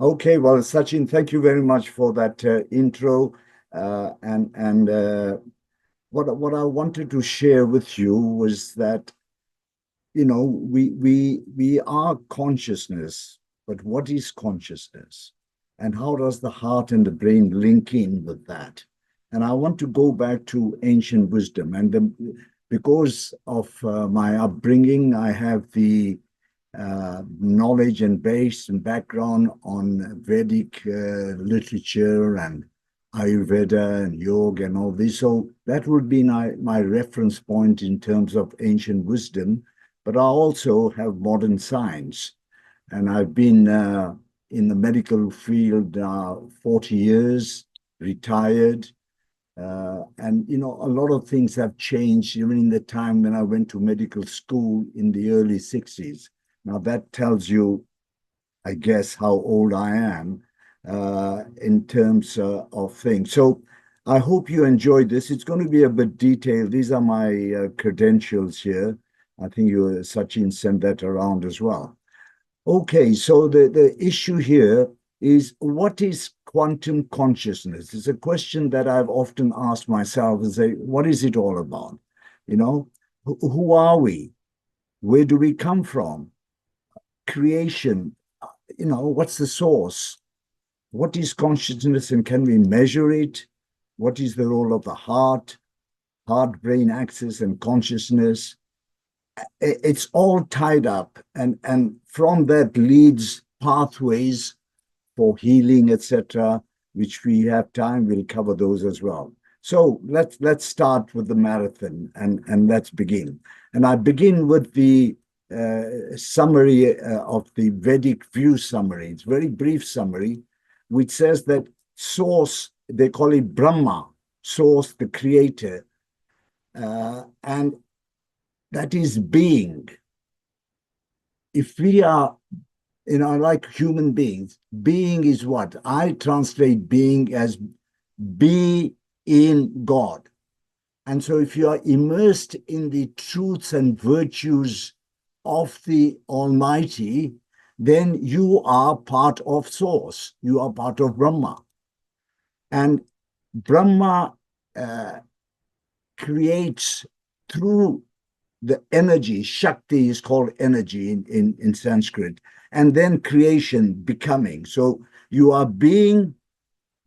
Okay, well, Sachin, thank you very much for that intro. And what I wanted to share with you was that we are consciousness, but what is consciousness, and how does the heart and the brain link in with that? And I want to go back to ancient wisdom, and because of my upbringing, I have the knowledge and base and background on Vedic literature and Ayurveda and yoga and all this. So that would be my reference point in terms of ancient wisdom. But I also have modern science. And I've been in the medical field 40 years, retired. And a lot of things have changed even in the time when I went to medical school in the early 60s. Now, that tells you, I guess, how old I am in terms of things. So I hope you enjoyed this. It's going to be a bit detailed. These are my credentials here. I think you, Sachin, sent that around as well. Okay, so the issue here is, what is quantum consciousness? It's a question that I've often asked myself and say, what is it all about? You know, who are we? Where do we come from? Creation, what's the source? What is consciousness and can we measure it? What is the role of the heart brain axis and consciousness? It's all tied up, and from that leads pathways for healing, etc., which we have time, we'll cover those as well. So let's start with the marathon and let's begin. And I begin with the summary of the Vedic view summary. It's a very brief summary, which says that source, they call it Brahma, source, the creator, and that is being. If we are, like human beings, being is what? I translate being as be in God. And so if you are immersed in the truths and virtues of the Almighty, then you are part of Source. You are part of Brahma. And Brahma creates through the energy. Shakti is called energy in Sanskrit. And then creation, becoming. So you are being,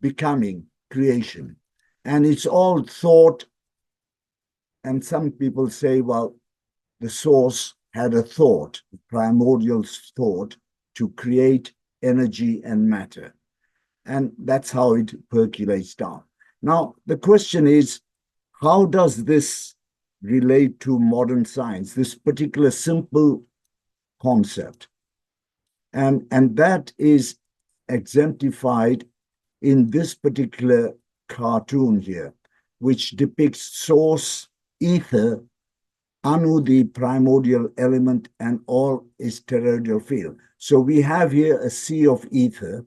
becoming, creation. And it's all thought. And some people say, well, the source had a thought, primordial thought, to create energy and matter. And that's how it percolates down. Now, the question is, how does this relate to modern science, this particular simple concept? And that is exemplified in this particular cartoon here, which depicts source, ether, Anu, the primordial element, and all is toroidal field. So we have here a sea of ether,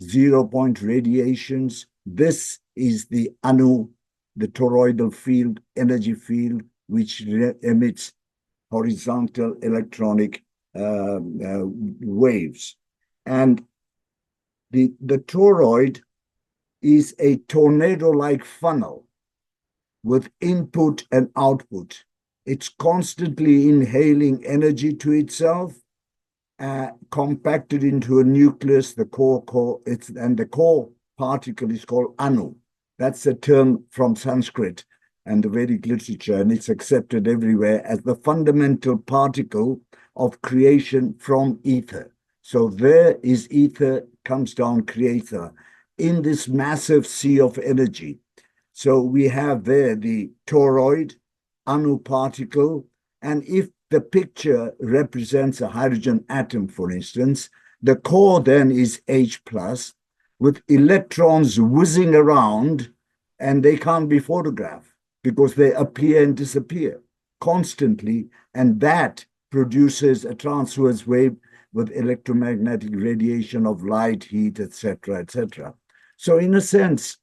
0-point radiations. This is the Anu, the toroidal field, energy field, which emits horizontal electronic waves. And the toroid is a tornado-like funnel with input and output. It's constantly inhaling energy to itself, compacted into a nucleus, the core, and the core particle is called Anu. That's a term from Sanskrit and the Vedic literature, and it's accepted everywhere as the fundamental particle of creation from ether. So there is ether, comes down, creator, in this massive sea of energy. So we have there the toroid, Anu particle, and if the picture represents a hydrogen atom, for instance, the core then is H plus, with electrons whizzing around, and they can't be photographed because they appear and disappear constantly, and that produces a transverse wave with electromagnetic radiation of light, heat, etc., etc. So in a sense,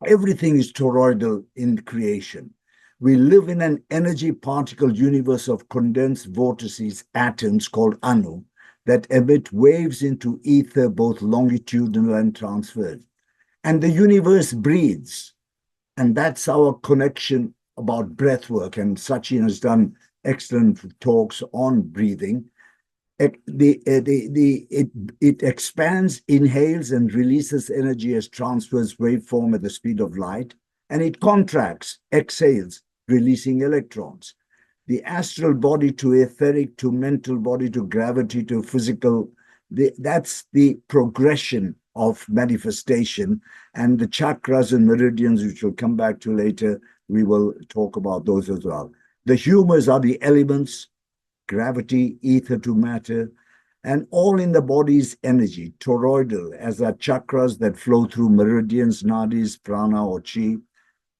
everything is toroidal in creation. We live in an energy particle universe of condensed vortices, atoms called Anu, that emit waves into ether, both longitudinal and transverse. And the universe breathes. And that's our connection about breath work. And Sachin has done excellent talks on breathing. It expands, inhales, and releases energy as transverse waveform at the speed of light. And it contracts, exhales, releasing electrons. The astral body to etheric, to mental body, to gravity, to physical. That's the progression of manifestation. And the chakras and meridians, which we'll come back to later, we will talk about those as well. The humors are the elements, gravity, ether to matter, and all in the body's energy, toroidal, as are chakras that flow through meridians, nadis, prana or chi,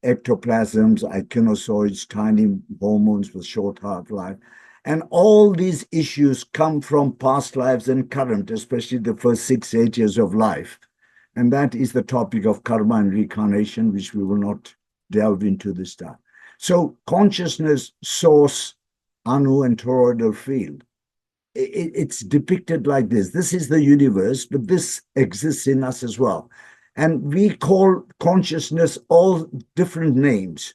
ectoplasms, echinozoids, tiny hormones with short half-life. And all these issues come from past lives and current, especially the first 6-8 years of life. And that is the topic of karma and reincarnation, which we will not delve into this time. So consciousness, source, anu, and toroidal field. It's depicted like this. This is the universe, but this exists in us as well. And we call consciousness all different names: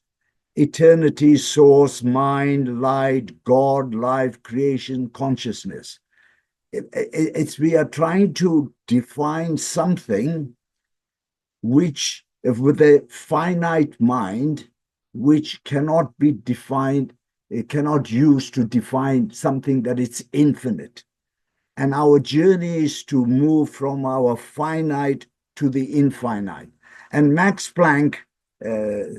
eternity, source, mind, light, God, life, creation, consciousness. We are trying to define something which, with a finite mind, which cannot be defined, it cannot use to define something that is infinite. And our journey is to move from our finite to the infinite. And Max Planck,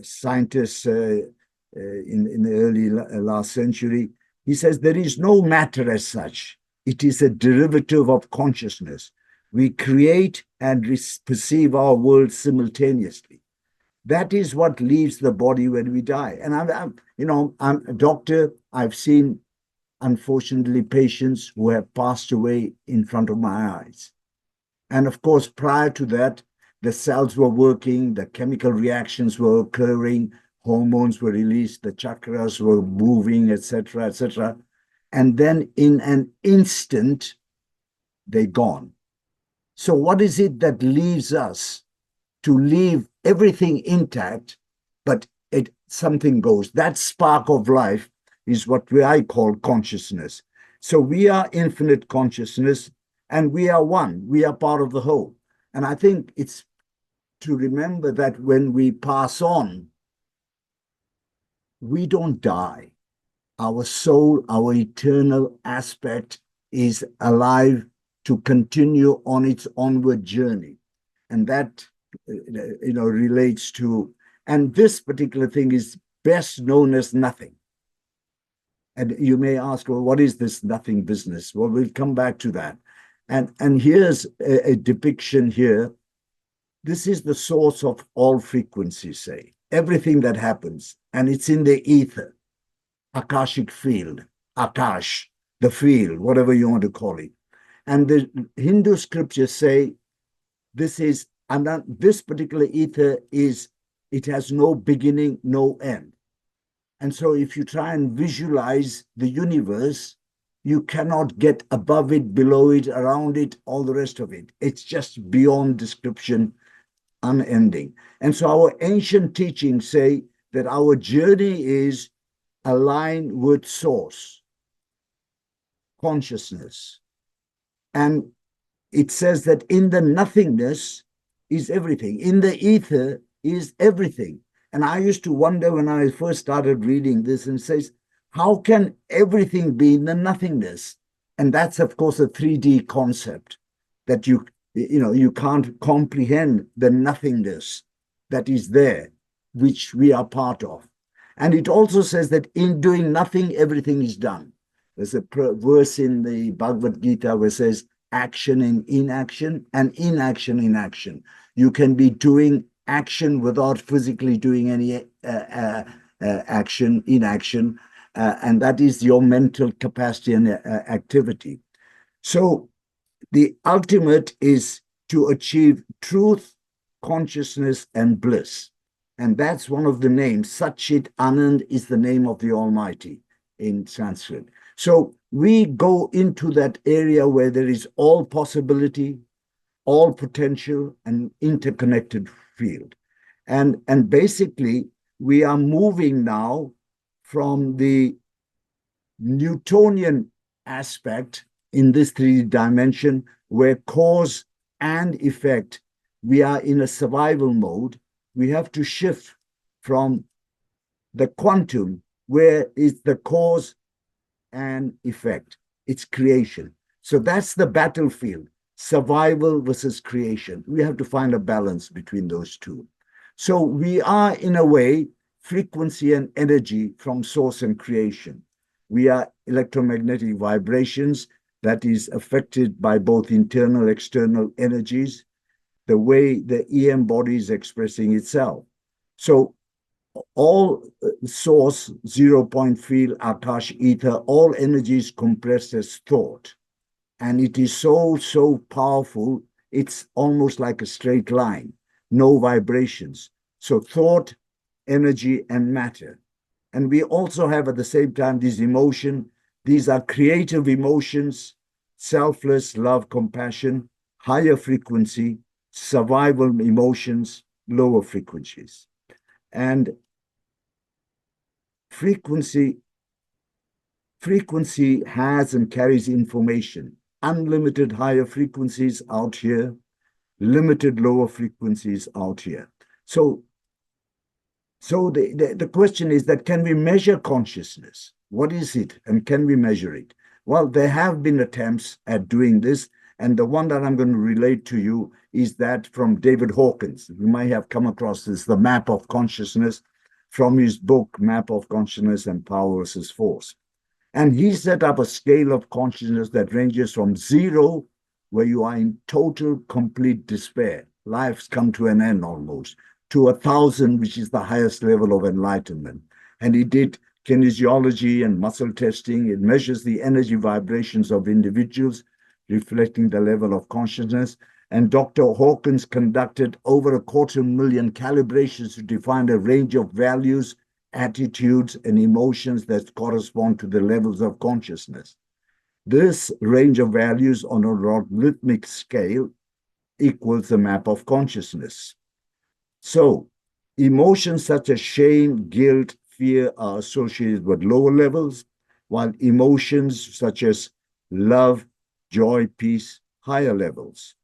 scientist in the early last century, he says there is no matter as such. It is a derivative of consciousness. We create and perceive our world simultaneously. That is what leaves the body when we die. And I'm a doctor. I've seen, unfortunately, patients who have passed away in front of my eyes. And of course, prior to that, the cells were working, the chemical reactions were occurring, hormones were released, the chakras were moving, etc., etc. And then in an instant, they're gone. So what is it that leaves us to leave everything intact, but something goes? That spark of life is what I call consciousness. So we are infinite consciousness, and we are one. We are part of the whole. And I think it's to remember that when we pass on, we don't die. Our soul, our eternal aspect is alive to continue on its onward journey. And that, relates to, and this particular thing is best known as nothing. And you may ask, well, what is this nothing business? Well, we'll come back to that. And here's a depiction here. This is the source of all frequencies, say, everything that happens, and it's in the ether, akashic field, akash, the field, whatever you want to call it. And the Hindu scriptures say this particular ether it has no beginning, no end. And so if you try and visualize the universe, you cannot get above it, below it, around it, all the rest of it. It's just beyond description, unending. And so our ancient teachings say that our journey is aligned with source, consciousness. And it says that in the nothingness is everything. In the ether is everything. And I used to wonder when I first started reading this, and says, how can everything be in the nothingness? And that's, of course, a 3D concept that you can't comprehend the nothingness that is there, which we are part of. And it also says that in doing nothing, everything is done. There's a verse in the Bhagavad Gita where it says action in inaction and inaction in action. You can be doing action without physically doing any action, inaction, and that is your mental capacity and activity. So the ultimate is to achieve truth, consciousness, and bliss. And that's one of the names. Satchit Anand is the name of the Almighty in Sanskrit. So we go into that area where there is all possibility, all potential, and interconnected field. And basically, we are moving now from the Newtonian aspect in this 3D dimension, where cause and effect, we are in a survival mode. We have to shift from the quantum, where is the cause and effect, it's creation. So that's the battlefield, survival versus creation. We have to find a balance between those two. So we are, in a way, frequency and energy from source and creation. We are electromagnetic vibrations that is affected by both internal, external energies, the way the EM body is expressing itself. So all source, 0 point field, Akash, ether, all energy is compressed as thought. And it is so powerful, it's almost like a straight line, no vibrations. So thought, energy, and matter. And we also have at the same time this emotion. These are creative emotions, selfless, love, compassion, higher frequency, survival emotions, lower frequencies. And frequency has and carries information. Unlimited higher frequencies out here, limited lower frequencies out here. So the question is that, can we measure consciousness? What is it, and can we measure it? Well, there have been attempts at doing this, and the one that I'm going to relate to you is that from David Hawkins. You might have come across this, the map of consciousness, from his book, Map of Consciousness and Power versus Force. And he set up a scale of consciousness that ranges from 0, where you are in total, complete despair. Life's come to an end almost, to 1,000, which is the highest level of enlightenment. And he did kinesiology and muscle testing. It measures the energy vibrations of individuals, reflecting the level of consciousness. And Dr. Hawkins conducted over 250,000 calibrations to define a range of values, attitudes, and emotions that correspond to the levels of consciousness. This range of values on a logarithmic scale equals the map of consciousness. So, emotions such as shame, guilt, fear are associated with lower levels, while emotions such as love, joy, peace, higher levels.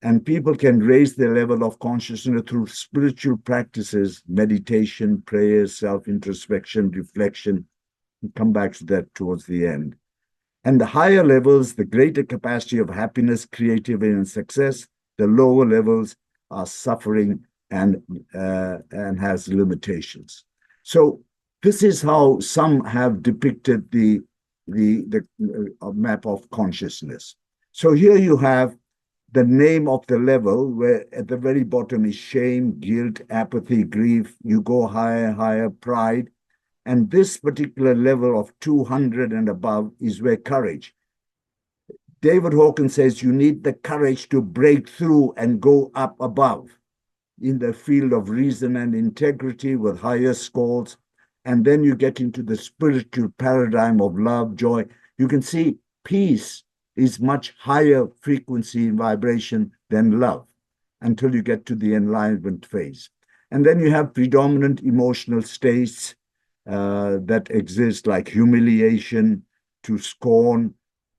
And people can raise their level of consciousness through spiritual practices, meditation, prayer, self-introspection, reflection. We'll come back to that towards the end. And the higher levels, the greater capacity of happiness, creativity, and success. The lower levels are suffering and has limitations. So this is how some have depicted the map of consciousness. So here you have the name of the level, where at the very bottom is shame, guilt, apathy, grief. You go higher, pride. And this particular level of 200 and above is where courage. David Hawkins says you need the courage to break through and go up above in the field of reason and integrity with higher scores. And then you get into the spiritual paradigm of love, joy. You can see peace is much higher frequency and vibration than love until you get to the enlightenment phase. And then you have predominant emotional states that exist, like humiliation, to scorn,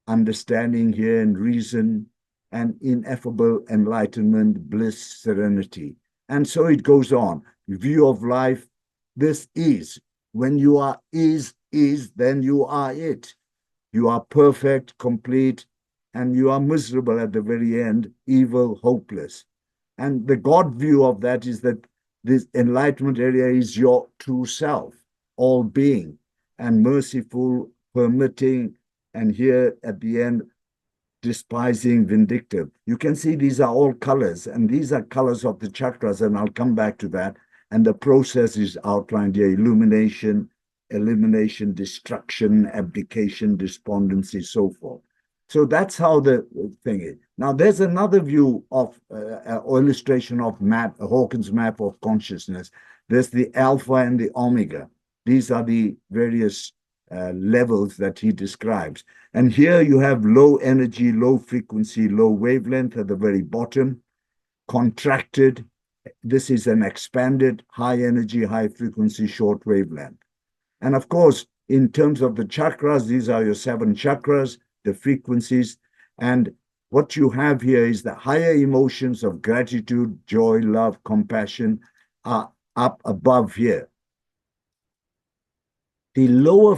understanding here and reason, and ineffable enlightenment, bliss, serenity. And so it goes on. View of life, this is. When you are is, then you are it. You are perfect, complete, and you are miserable at the very end, evil, hopeless. And the God view of that is that this enlightenment area is your true self, all being, and merciful, permitting, and here at the end, despising, vindictive. You can see these are all colors, and these are colors of the chakras, and I'll come back to that. And the process is outlined here: illumination, elimination, destruction, abdication, despondency, so forth. So that's how the thing is. Now, there's another view of illustration of Hawkins' map of consciousness. There's the alpha and the omega. These are the various levels that he describes. And here you have low energy, low frequency, low wavelength at the very bottom, contracted. This is an expanded, high energy, high frequency, short wavelength. And of course, in terms of the chakras, these are your 7 chakras, the frequencies. And what you have here is the higher emotions of gratitude, joy, love, compassion are up above here. The lower,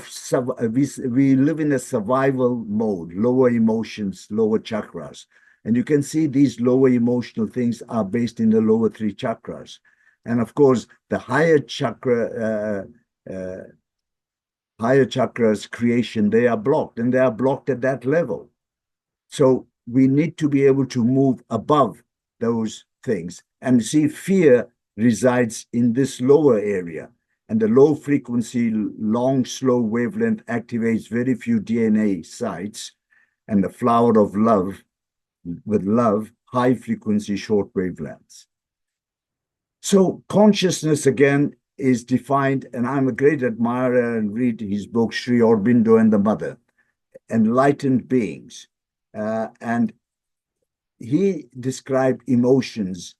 we live in a survival mode, lower emotions, lower chakras. And you can see these lower emotional things are based in the lower 3 chakras. And of course, the higher chakras creation, they are blocked, and they are blocked at that level. So we need to be able to move above those things. And see, fear resides in this lower area. And the low frequency, long, slow wavelength activates very few DNA sites. And the flower of love, with love, high frequency, short wavelengths. So consciousness, again, is defined, and I'm a great admirer and read his book, Sri Aurobindo and the Mother, Enlightened Beings. And he described emotions,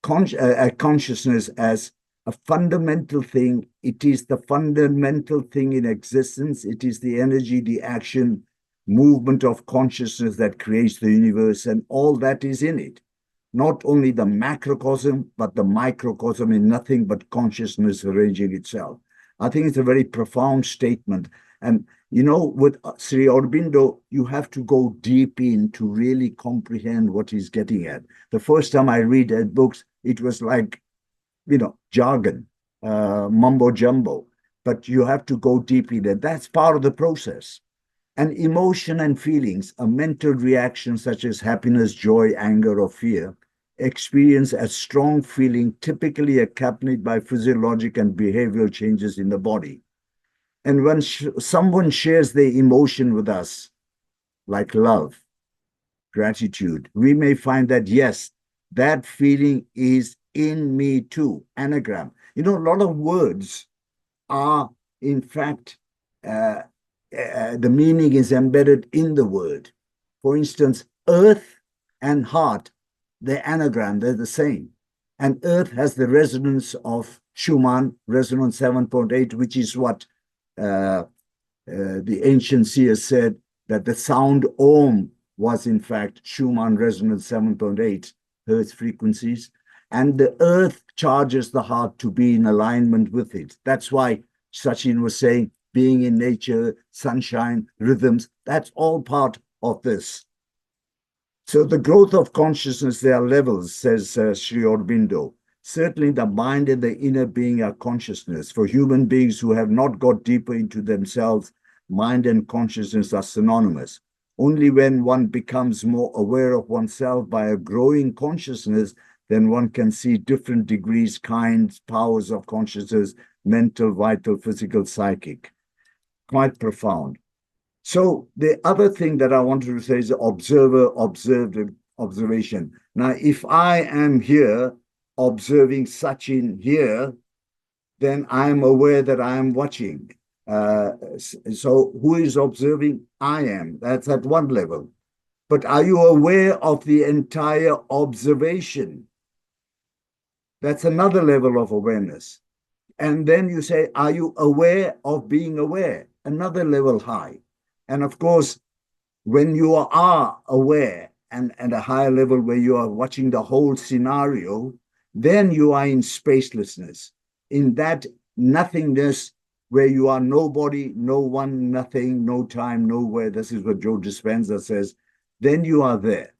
consciousness as a fundamental thing. It is the fundamental thing in existence. It is the energy, the action, movement of consciousness that creates the universe, and all that is in it. Not only the macrocosm, but the microcosm in nothing but consciousness arranging itself. I think it's a very profound statement. And, you know, with Sri Aurobindo, you have to go deep in to really comprehend what he's getting at. The first time I read his books, it was like, you know, jargon, mumbo jumbo. But you have to go deep in it. That's part of the process. And emotion and feelings, a mental reaction such as happiness, joy, anger, or fear, experience a strong feeling typically accompanied by physiologic and behavioral changes in the body. And when someone shares their emotion with us, like love, gratitude, we may find that, yes, that feeling is in me too. Anagram. You know, a lot of words are, in fact, the meaning is embedded in the word. For instance, earth and heart, they're anagram, they're the same. And earth has the resonance of Schumann, resonance 7.8, which is what the ancient seers said, that the sound Om was in fact Schumann resonance 7.8 hertz frequencies. And the earth charges the heart to be in alignment with it. That's why Sachin was saying, being in nature, sunshine, rhythms, that's all part of this. So the growth of consciousness, there are levels, says Sri Aurobindo. Certainly the mind and the inner being are consciousness. For human beings who have not got deeper into themselves, mind and consciousness are synonymous. Only when one becomes more aware of oneself by a growing consciousness, then one can see different degrees, kinds, powers of consciousness, mental, vital, physical, psychic. Quite profound. So the other thing that I wanted to say is observer, observed, observation. Now, if I am here observing Sachin here, then I'm aware that I am watching. So who is observing? I am. That's at one level. But are you aware of the entire observation? That's another level of awareness. And then you say, are you aware of being aware? Another level high. And of course, when you are aware and at a higher level where you are watching the whole scenario, then you are in spacelessness, in that nothingness where you are nobody, no one, nothing, no time, nowhere. This is what Joe Dispenza says. Then you are there.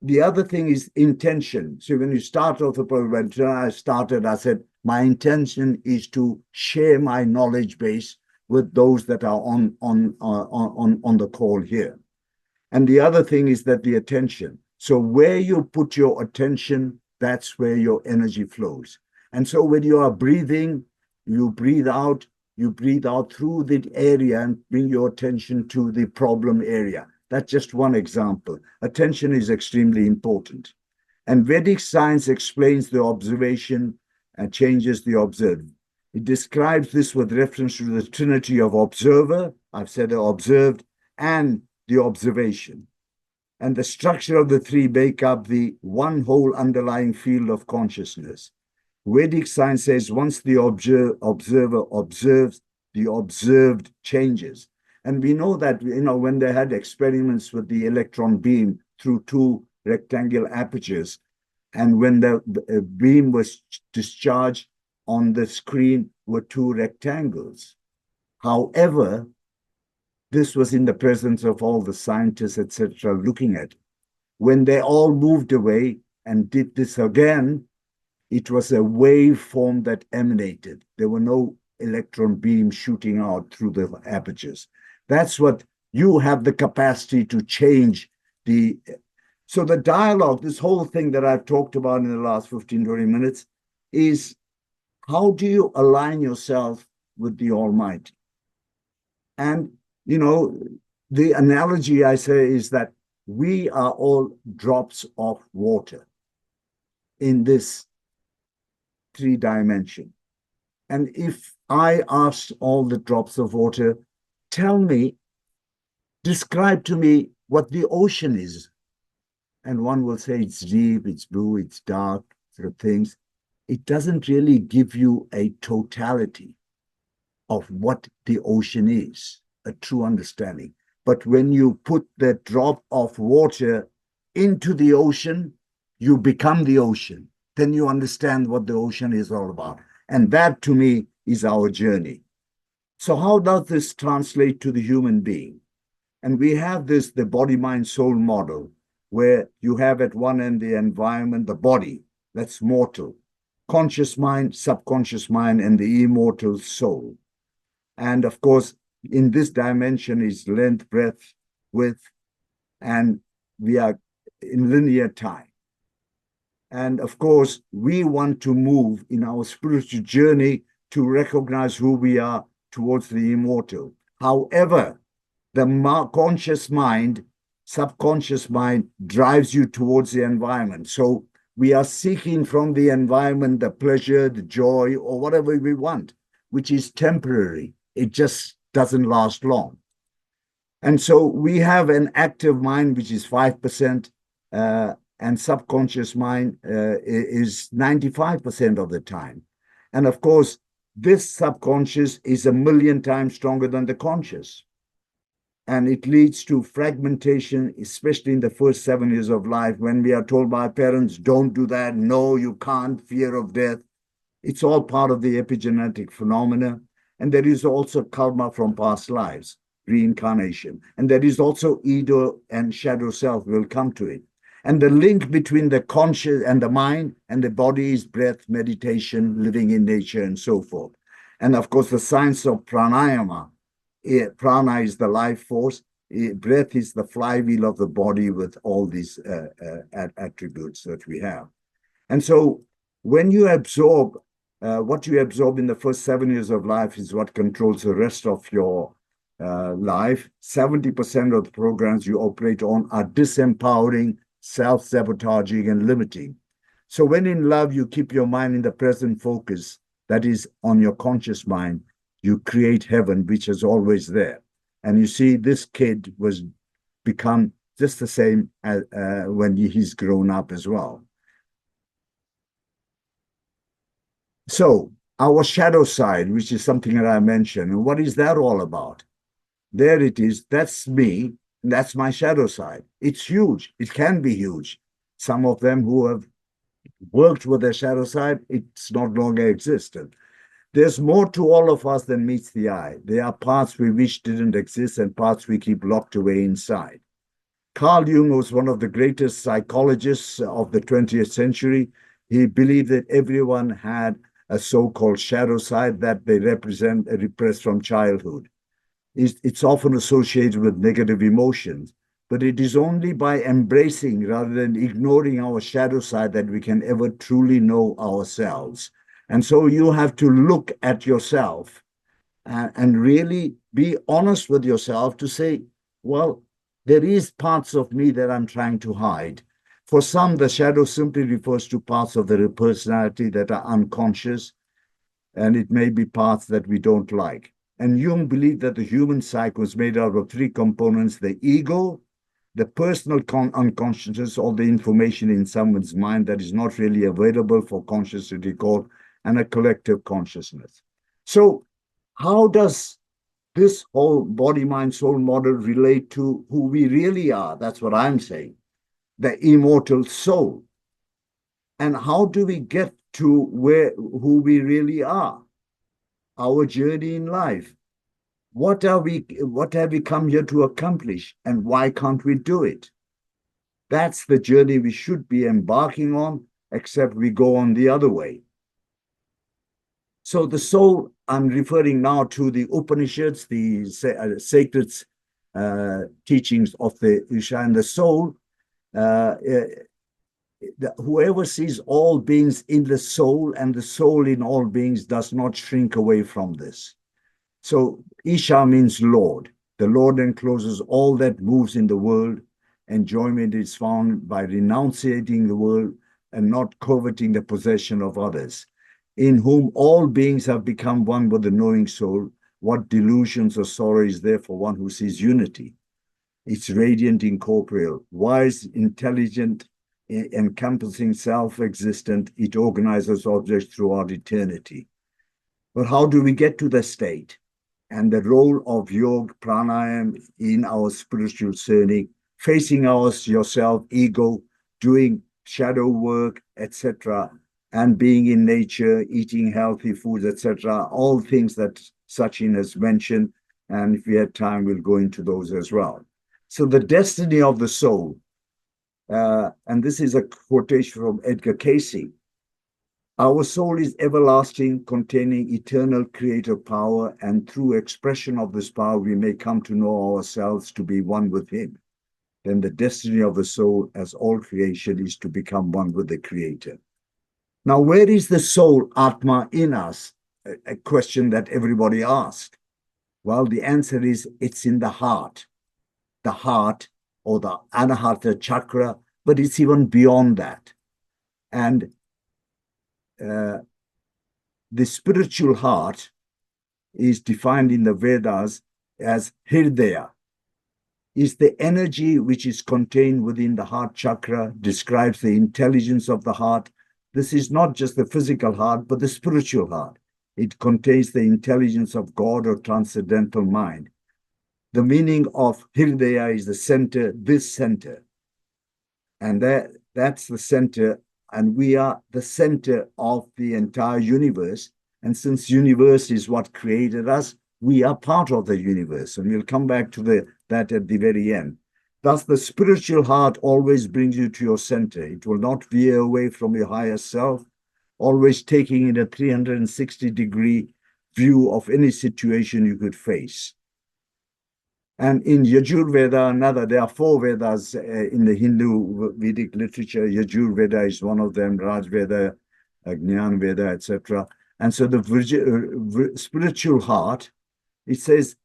The other thing is intention. So when you start off the program, when I started, I said, my intention is to share my knowledge base with those that are on the call here. And the other thing is that the attention. So where you put your attention, that's where your energy flows. And so when you are breathing, you breathe out through the area and bring your attention to the problem area. That's just one example. Attention is extremely important. And Vedic science explains the observation and changes the observed. It describes this with reference to the trinity of observer, I've said observed, and the observation. And the structure of the three make up the one whole underlying field of consciousness. Vedic science says once the observer observes, the observed changes. And we know that, when they had experiments with the electron beam through two rectangular apertures, and when the beam was discharged on the screen were two rectangles. However, this was in the presence of all the scientists, etc., looking at it. When they all moved away and did this again, it was a waveform that emanated. There were no electron beams shooting out through the apertures. That's what you have the capacity to change the. So the dialogue, this whole thing that I've talked about in the last 15, 20 minutes, is how do you align yourself with the Almighty? And, the analogy I say is that we are all drops of water in this 3-dimension. And if I asked all the drops of water, describe to me what the ocean is. And one will say it's deep, it's blue, it's dark, sort of things. It doesn't really give you a totality of what the ocean is, a true understanding. But when you put the drop of water into the ocean, you become the ocean. Then you understand what the ocean is all about. And that, to me, is our journey. So how does this translate to the human being? And we have the body-mind-soul model, where you have at one end the environment, the body, that's mortal, conscious mind, subconscious mind, and the immortal soul. And of course, in this dimension is length, breadth, width, and we are in linear time. And of course, we want to move in our spiritual journey to recognize who we are towards the immortal. However, the conscious mind, subconscious mind drives you towards the environment. So we are seeking from the environment the pleasure, the joy, or whatever we want, which is temporary. It just doesn't last long. And so we have an active mind, which is 5%, and subconscious mind is 95% of the time. And of course, this subconscious is 1,000,000 times stronger than the conscious. And it leads to fragmentation, especially in the first 7 years of life, when we are told by parents, don't do that, no, you can't, fear of death. It's all part of the epigenetic phenomena. And there is also karma from past lives, reincarnation. And there is also ego and shadow self, we'll come to it. And the link between the conscious and the mind and the body is breath, meditation, living in nature, and so forth. And of course, the science of pranayama. Prana is the life force. Breath is the flywheel of the body with all these attributes that we have. And so when you absorb, what you absorb in the first 7 years of life is what controls the rest of your life. 70% of the programs you operate on are disempowering, self-sabotaging, and limiting. So when in love, you keep your mind in the present focus, that is on your conscious mind, you create heaven, which is always there. And you see, this kid was become just the same as when he's grown up as well. So our shadow side, which is something that I mentioned, and what is that all about? There it is. That's me. And that's my shadow side. It's huge. It can be huge. Some of them who have worked with their shadow side, it's not longer existed. There's more to all of us than meets the eye. There are parts we wish didn't exist and parts we keep locked away inside. Carl Jung was one of the greatest psychologists of the 20th century. He believed that everyone had a so-called shadow side that they repressed from childhood. It's often associated with negative emotions, but it is only by embracing rather than ignoring our shadow side that we can ever truly know ourselves. And so you have to look at yourself and really be honest with yourself to say, well, there is parts of me that I'm trying to hide. For some, the shadow simply refers to parts of the personality that are unconscious. and it may be parts that we don't like. And Jung believed that the human psyche was made out of three components: the ego, the personal unconsciousness, or the information in someone's mind that is not really available for conscious to recall, and a collective consciousness. So how does this whole body, mind, soul model relate to who we really are? That's what I'm saying, the immortal soul. And how do we get to who we really are? Our journey in life. What have we come here to accomplish, and why can't we do it? That's the journey we should be embarking on, except we go on the other way. So the soul, I'm referring now to the Upanishads, the sacred teachings of the Isha, and the soul. Whoever sees all beings in the soul and the soul in all beings does not shrink away from this. So Isha means Lord. The Lord encloses all that moves in the world. Enjoyment is found by renunciating the world and not coveting the possession of others, in whom all beings have become one with the knowing soul. What delusions or sorrow is there for one who sees unity? It's radiant, incorporeal, wise, intelligent, encompassing, self-existent. It organizes objects throughout eternity. But how do we get to the state? And the role of yoga, pranayama in our spiritual journey, facing yourself, ego, doing shadow work, etc., and being in nature, eating healthy foods, etc., all things that Sachin has mentioned. And if we have time, we'll go into those as well. So the destiny of the soul, and this is a quotation from Edgar Cayce. Our soul is everlasting, containing eternal creative power, and through expression of this power, we may come to know ourselves to be one with Him. Then the destiny of the soul, as all creation, is to become one with the Creator. Now, where is the soul, Atma, in us? A question that everybody asks. Well, the answer is it's in the heart or the Anahata chakra, but it's even beyond that. And the spiritual heart is defined in the Vedas as Hridaya, is the energy which is contained within the heart chakra, describes the intelligence of the heart. This is not just the physical heart, but the spiritual heart. It contains the intelligence of God or transcendental mind. The meaning of Hridaya is the center, this center. And that's the center, and we are the center of the entire universe. And since universe is what created us, we are part of the universe. And we'll come back to that at the very end. Thus, the spiritual heart always brings you to your center. It will not veer away from your higher self, always taking in a 360-degree view of any situation you could face. And in Yajur Veda, there are 4 Vedas in the Hindu Vedic literature. Yajur Veda is one of them, Raj Veda, Jnana Veda, etc. And so the spiritual heart, it says,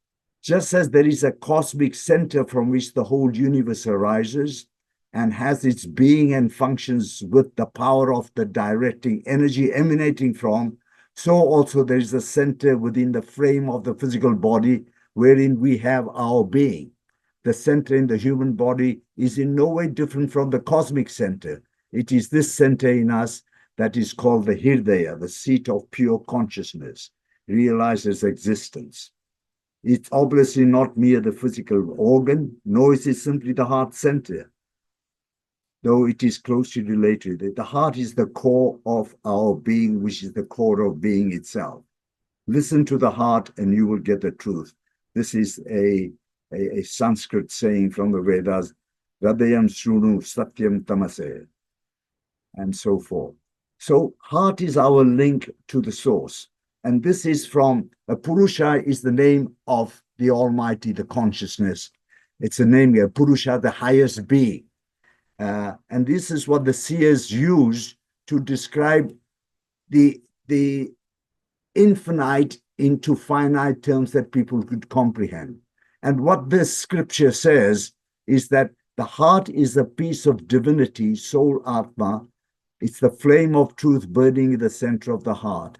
just as there is a cosmic center from which the whole universe arises and has its being and functions with the power of the directing energy emanating from, so also there is a center within the frame of the physical body wherein we have our being. The center in the human body is in no way different from the cosmic center. It is this center in us that is called the Hridaya, the seat of pure consciousness, realizes existence. It's obviously not mere the physical organ, nor is it simply the heart center, though it is closely related. The heart is the core of our being, which is the core of being itself. Listen to the heart and you will get the truth. This is a Sanskrit saying from the Vedas, Hridayam Shrunu Satyam Tamase, and so forth. So heart is our link to the source. And this is from, Purusha is the name of the Almighty, the consciousness. It's a name here, Purusha, the highest being. And this is what the seers use to describe the infinite into finite terms that people could comprehend. And what this scripture says is that the heart is a piece of divinity, soul, Atma. It's the flame of truth burning in the center of the heart.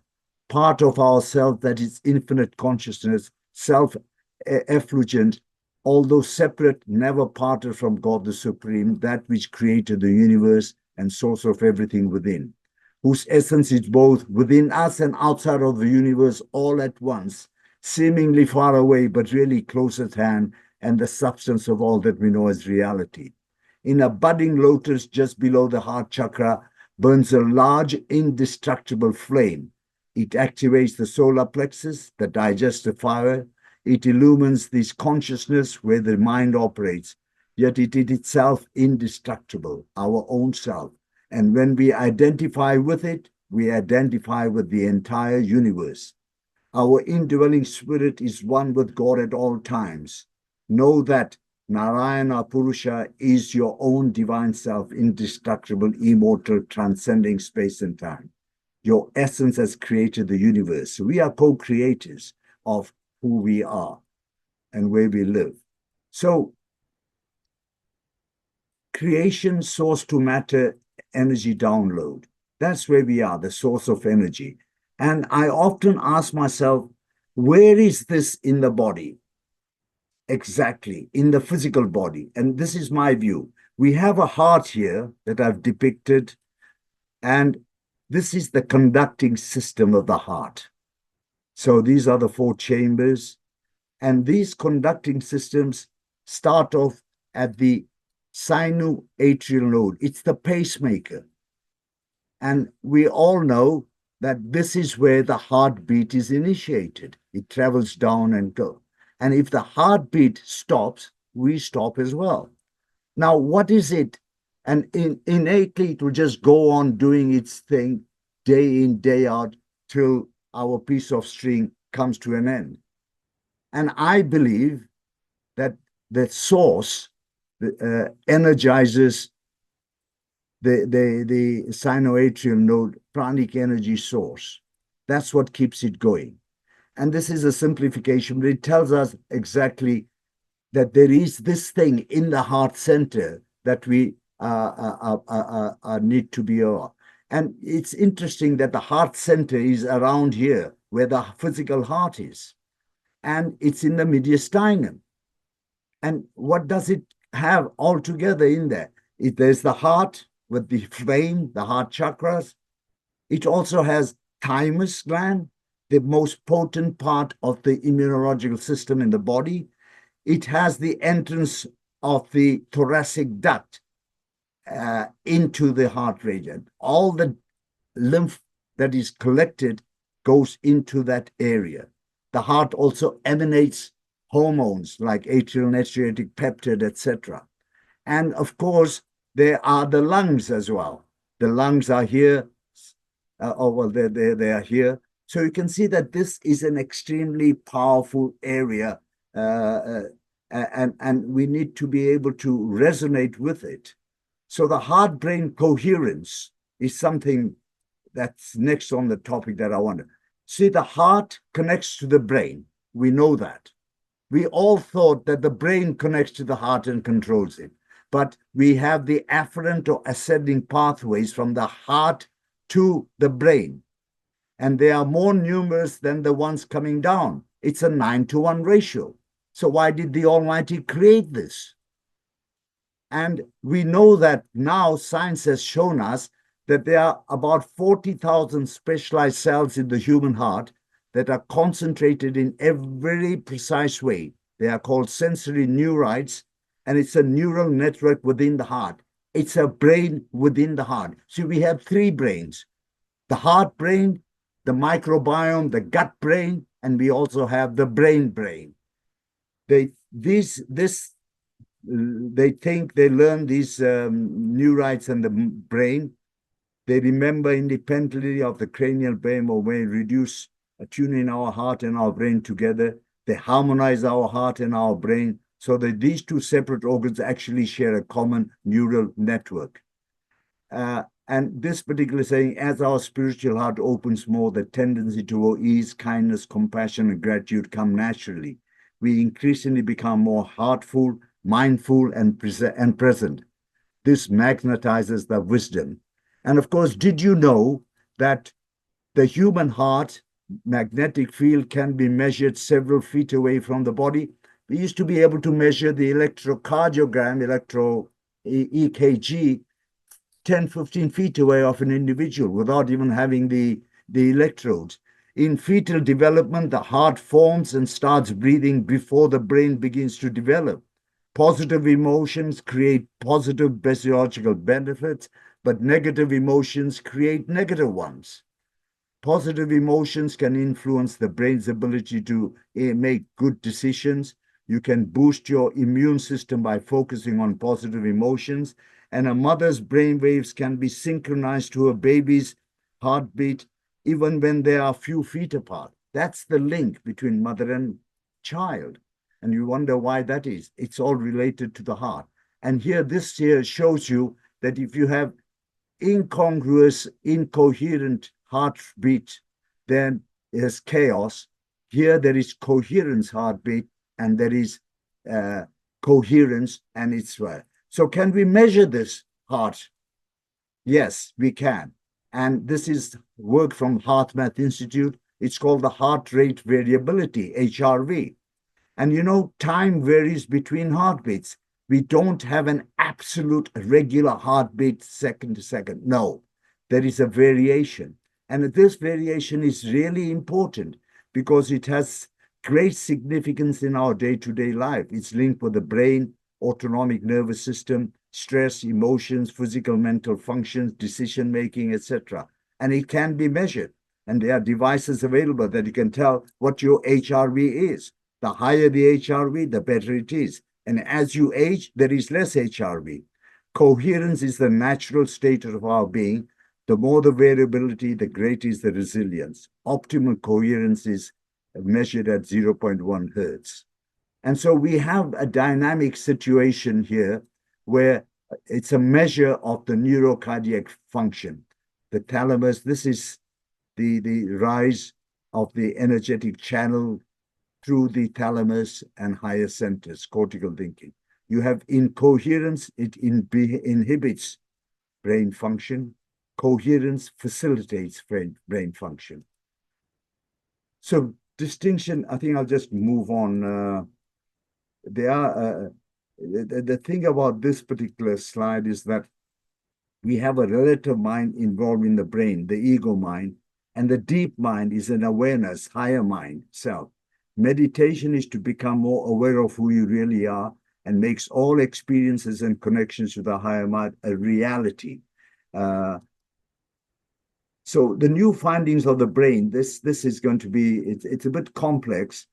part of ourself that is infinite consciousness, self-effulgent, although separate, never parted from God the Supreme, that which created the universe and source of everything within, whose essence is both within us and outside of the universe all at once, seemingly far away, but really close at hand, and the substance of all that we know as reality. In a budding lotus just below the heart chakra burns a large, indestructible flame. It activates the solar plexus, the digestive fire. It illumines this consciousness where the mind operates, yet it is itself indestructible, our own self. And when we identify with it, we identify with the entire universe. Our indwelling spirit is one with God at all times. Know that Narayana Purusha is your own divine self, indestructible, immortal, transcending space and time. Your essence has created the universe. We are co-creators of who we are and where we live. So, creation, source to matter, energy download. That's where we are, the source of energy. And I often ask myself, where is this in the body? Exactly, in the physical body. And this is my view. We have a heart here that I've depicted, and this is the conducting system of the heart. So these are the 4 chambers, and these conducting systems start off at the sinoatrial node. It's the pacemaker. And we all know that this is where the heartbeat is initiated. It travels down and goes. And if the heartbeat stops, we stop as well. Now, what is it? And innately, it will just go on doing its thing day in, day out, till our piece of string comes to an end. And I believe that the source energizes the sinoatrial node, pranic energy source. That's what keeps it going. And this is a simplification, but it tells us exactly that there is this thing in the heart center that we need to be aware. And it's interesting that the heart center is around here, where the physical heart is. And it's in the mediastinum. And what does it have altogether in there? There's the heart with the flame, the heart chakras. It also has thymus gland, the most potent part of the immunological system in the body. It has the entrance of the thoracic duct into the heart region. All the lymph that is collected goes into that area. The heart also emanates hormones like atrial natriuretic peptide, etc. And of course, there are the lungs as well. The lungs are here. They are here. So you can see that this is an extremely powerful area, and we need to be able to resonate with it. So the heart-brain coherence is something that's next on the topic that I want to see. The heart connects to the brain. We know that. We all thought that the brain connects to the heart and controls it. But we have the afferent or ascending pathways from the heart to the brain. And they are more numerous than the ones coming down. It's a 9-to-1 ratio. So why did the Almighty create this? And we know that now science has shown us that there are about 40,000 specialized cells in the human heart that are concentrated in a very precise way. They are called sensory neurites, and it's a neural network within the heart. It's a brain within the heart. So we have 3 brains: the heart brain, the microbiome, the gut brain, and we also have the brain. They think they learn these neurites and the brain. They remember independently of the cranial brain, or when we reduce tuning our heart and our brain together. They harmonize our heart and our brain so that these 2 separate organs actually share a common neural network. And this particular saying, as our spiritual heart opens more, the tendency to ease, kindness, compassion, and gratitude come naturally. We increasingly become more heartful, mindful, and present. This magnetizes the wisdom. And of course, did you know that the human heart magnetic field can be measured several feet away from the body. We used to be able to measure the electrocardiogram, EKG, 10, 15 feet away of an individual without even having the electrodes. In fetal development, the heart forms and starts breathing before the brain begins to develop. Positive emotions create positive physiological benefits, but negative emotions create negative ones. Positive emotions can influence the brain's ability to make good decisions. You can boost your immune system by focusing on positive emotions. And a mother's brain waves can be synchronized to a baby's heartbeat, even when they are a few feet apart. That's the link between mother and child. And you wonder why that is. It's all related to the heart. And this here shows you that if you have incongruous, incoherent heartbeat, then there's chaos. Here there is coherence heartbeat, and there is coherence, and it's right. So can we measure this heart? Yes, we can. And this is work from Heart Math Institute. It's called the heart rate variability, HRV. And time varies between heartbeats. We don't have an absolute regular heartbeat second to second. No, there is a variation. And this variation is really important because it has great significance in our day-to-day life. It's linked with the brain, autonomic nervous system, stress, emotions, physical, mental functions, decision-making, etc. And it can be measured. And there are devices available that you can tell what your HRV is. The higher the HRV, the better it is. And as you age, there is less HRV. Coherence is the natural state of our being. The more the variability, the greater is the resilience. Optimal coherence is measured at 0.1 hertz. And so we have a dynamic situation here where it's a measure of the neurocardiac function. The thalamus, this is the rise of the energetic channel through the thalamus and higher centers, cortical thinking. You have incoherence, it inhibits brain function. Coherence facilitates brain function. So distinction, I think I'll just move on. The thing about this particular slide is that we have a relative mind involved in the brain, the ego mind, and the deep mind is an awareness, higher mind, self. Meditation is to become more aware of who you really are and makes all experiences and connections with the higher mind a reality. So the new findings of the brain, this is going to be, it's a bit complex.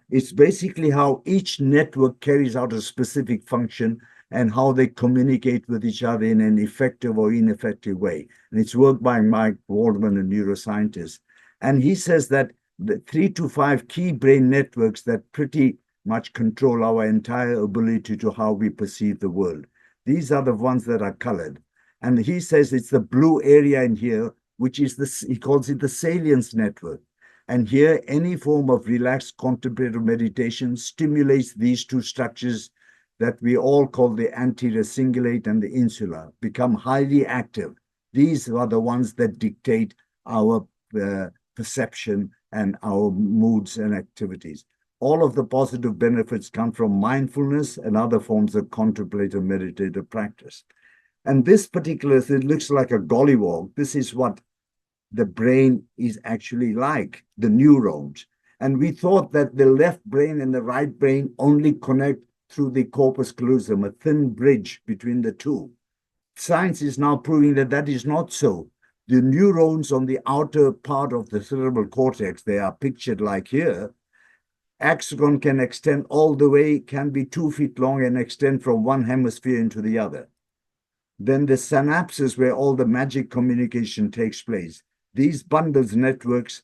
It's basically how each network carries out a specific function and how they communicate with each other in an effective or ineffective way. And it's work by Mike Waldman, a neuroscientist. And he says that the 3 to 5 key brain networks that pretty much control our entire ability to how we perceive the world. These are the ones that are colored. And he says it's the blue area in here, which is he calls it the salience network. And here, any form of relaxed contemplative meditation stimulates these two structures that we all call the anterior cingulate and the insula, become highly active. These are the ones that dictate our perception and our moods and activities. All of the positive benefits come from mindfulness and other forms of contemplative meditative practice. And this particular thing looks like a gollywog. This is what the brain is actually like, the neurons. And we thought that the left brain and the right brain only connect through the corpus callosum, a thin bridge between the two. Science is now proving that that is not so. The neurons on the outer part of the cerebral cortex, they are pictured like here. Axon can extend all the way, can be 2 feet long and extend from one hemisphere into the other. Then the synapses where all the magic communication takes place. These bundles networks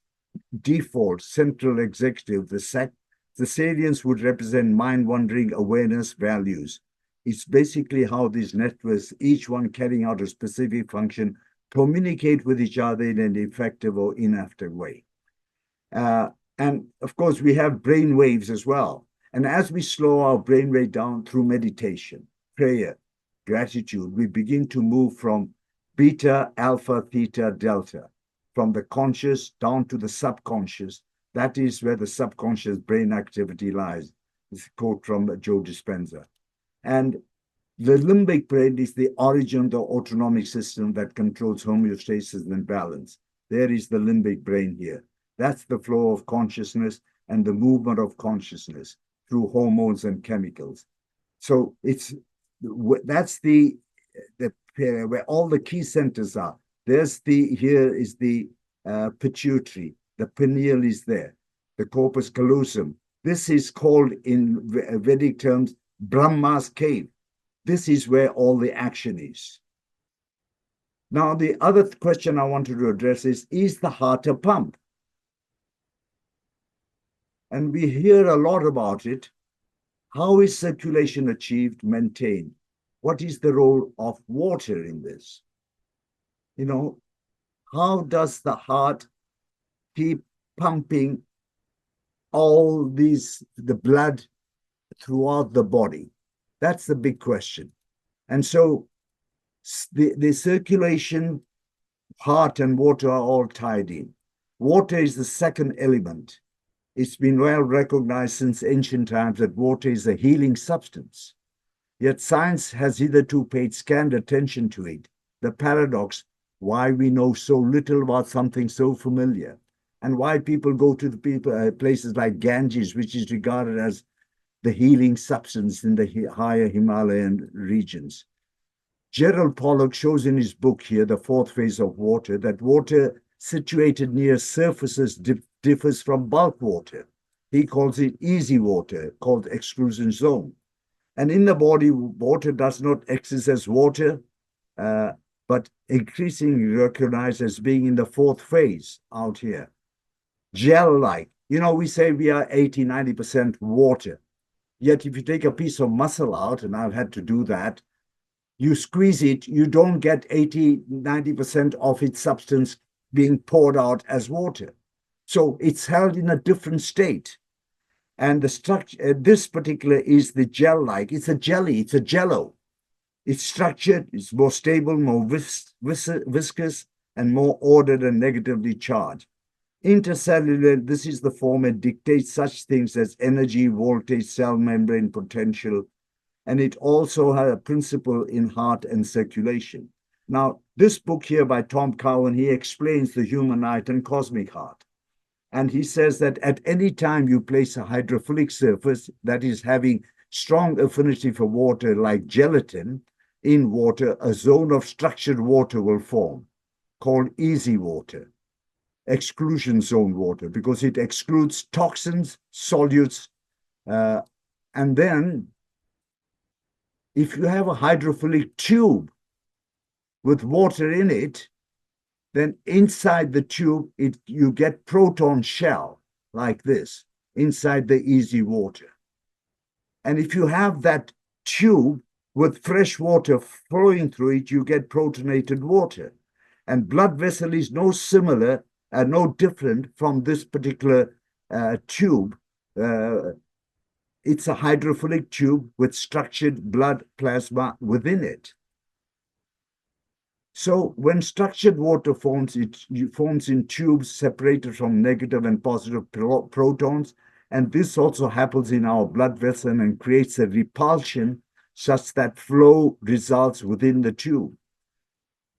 default central executive, the salience would represent mind-wandering awareness values. It's basically how these networks, each one carrying out a specific function, communicate with each other in an effective or ineffective way. And of course, we have brain waves as well. And as we slow our brain rate down through meditation, prayer, gratitude, we begin to move from beta, alpha, theta, delta. from the conscious down to the subconscious. That is where the subconscious brain activity lies. This is a quote from Joe Dispenza. And the limbic brain is the origin of the autonomic system that controls homeostasis and balance. There is the limbic brain here. That's the flow of consciousness and the movement of consciousness through hormones and chemicals. So that's the where all the key centers are. Here is the pituitary. The pineal is there. The corpus callosum. This is called in Vedic terms Brahma's cave. This is where all the action is. Now, the other question I wanted to address is the heart a pump? And we hear a lot about it. How is circulation achieved, maintained? What is the role of water in this? You know, how does the heart keep pumping the blood throughout the body? That's the big question. And so the circulation, heart and water are all tied in. Water is the second element. It's been well recognized since ancient times that water is a healing substance. Yet science has hitherto paid scant attention to it. The paradox, why we know so little about something so familiar, and why people go to the places like Ganges, which is regarded as the healing substance in the higher Himalayan regions. Gerald Pollack shows in his book here, The Fourth Phase of Water, that water situated near surfaces differs from bulk water. He calls it easy water, called exclusion zone. And in the body, water does not exist as water, but increasingly recognized as being in the fourth phase out here. Gel-like. You know, we say we are 80, 90% water. Yet if you take a piece of muscle out, and I've had to do that, you squeeze it, you don't get 80, 90% of its substance being poured out as water. So it's held in a different state. And the structure, this particular is the gel-like. It's a jelly, it's a jello. It's structured, it's more stable, more viscous, and more ordered and negatively charged. Intercellular, this is the form it dictates such things as energy, voltage, cell membrane potential, and it also has a principle in heart and circulation. Now, this book here by Tom Cowan, he explains the human heart and cosmic heart. And he says that at any time you place a hydrophilic surface that is having strong affinity for water like gelatin in water, a zone of structured water will form called easy water, exclusion zone water, because it excludes toxins, solutes, and then if you have a hydrophilic tube with water in it, then inside the tube, you get proton shell like this, inside the easy water. And if you have that tube with fresh water flowing through it, you get protonated water. And blood vessel is no different from this particular tube. It's a hydrophilic tube with structured blood plasma within it. So when structured water forms, it forms in tubes separated from negative and positive protons. And this also happens in our blood vessel and creates a repulsion such that flow results within the tube.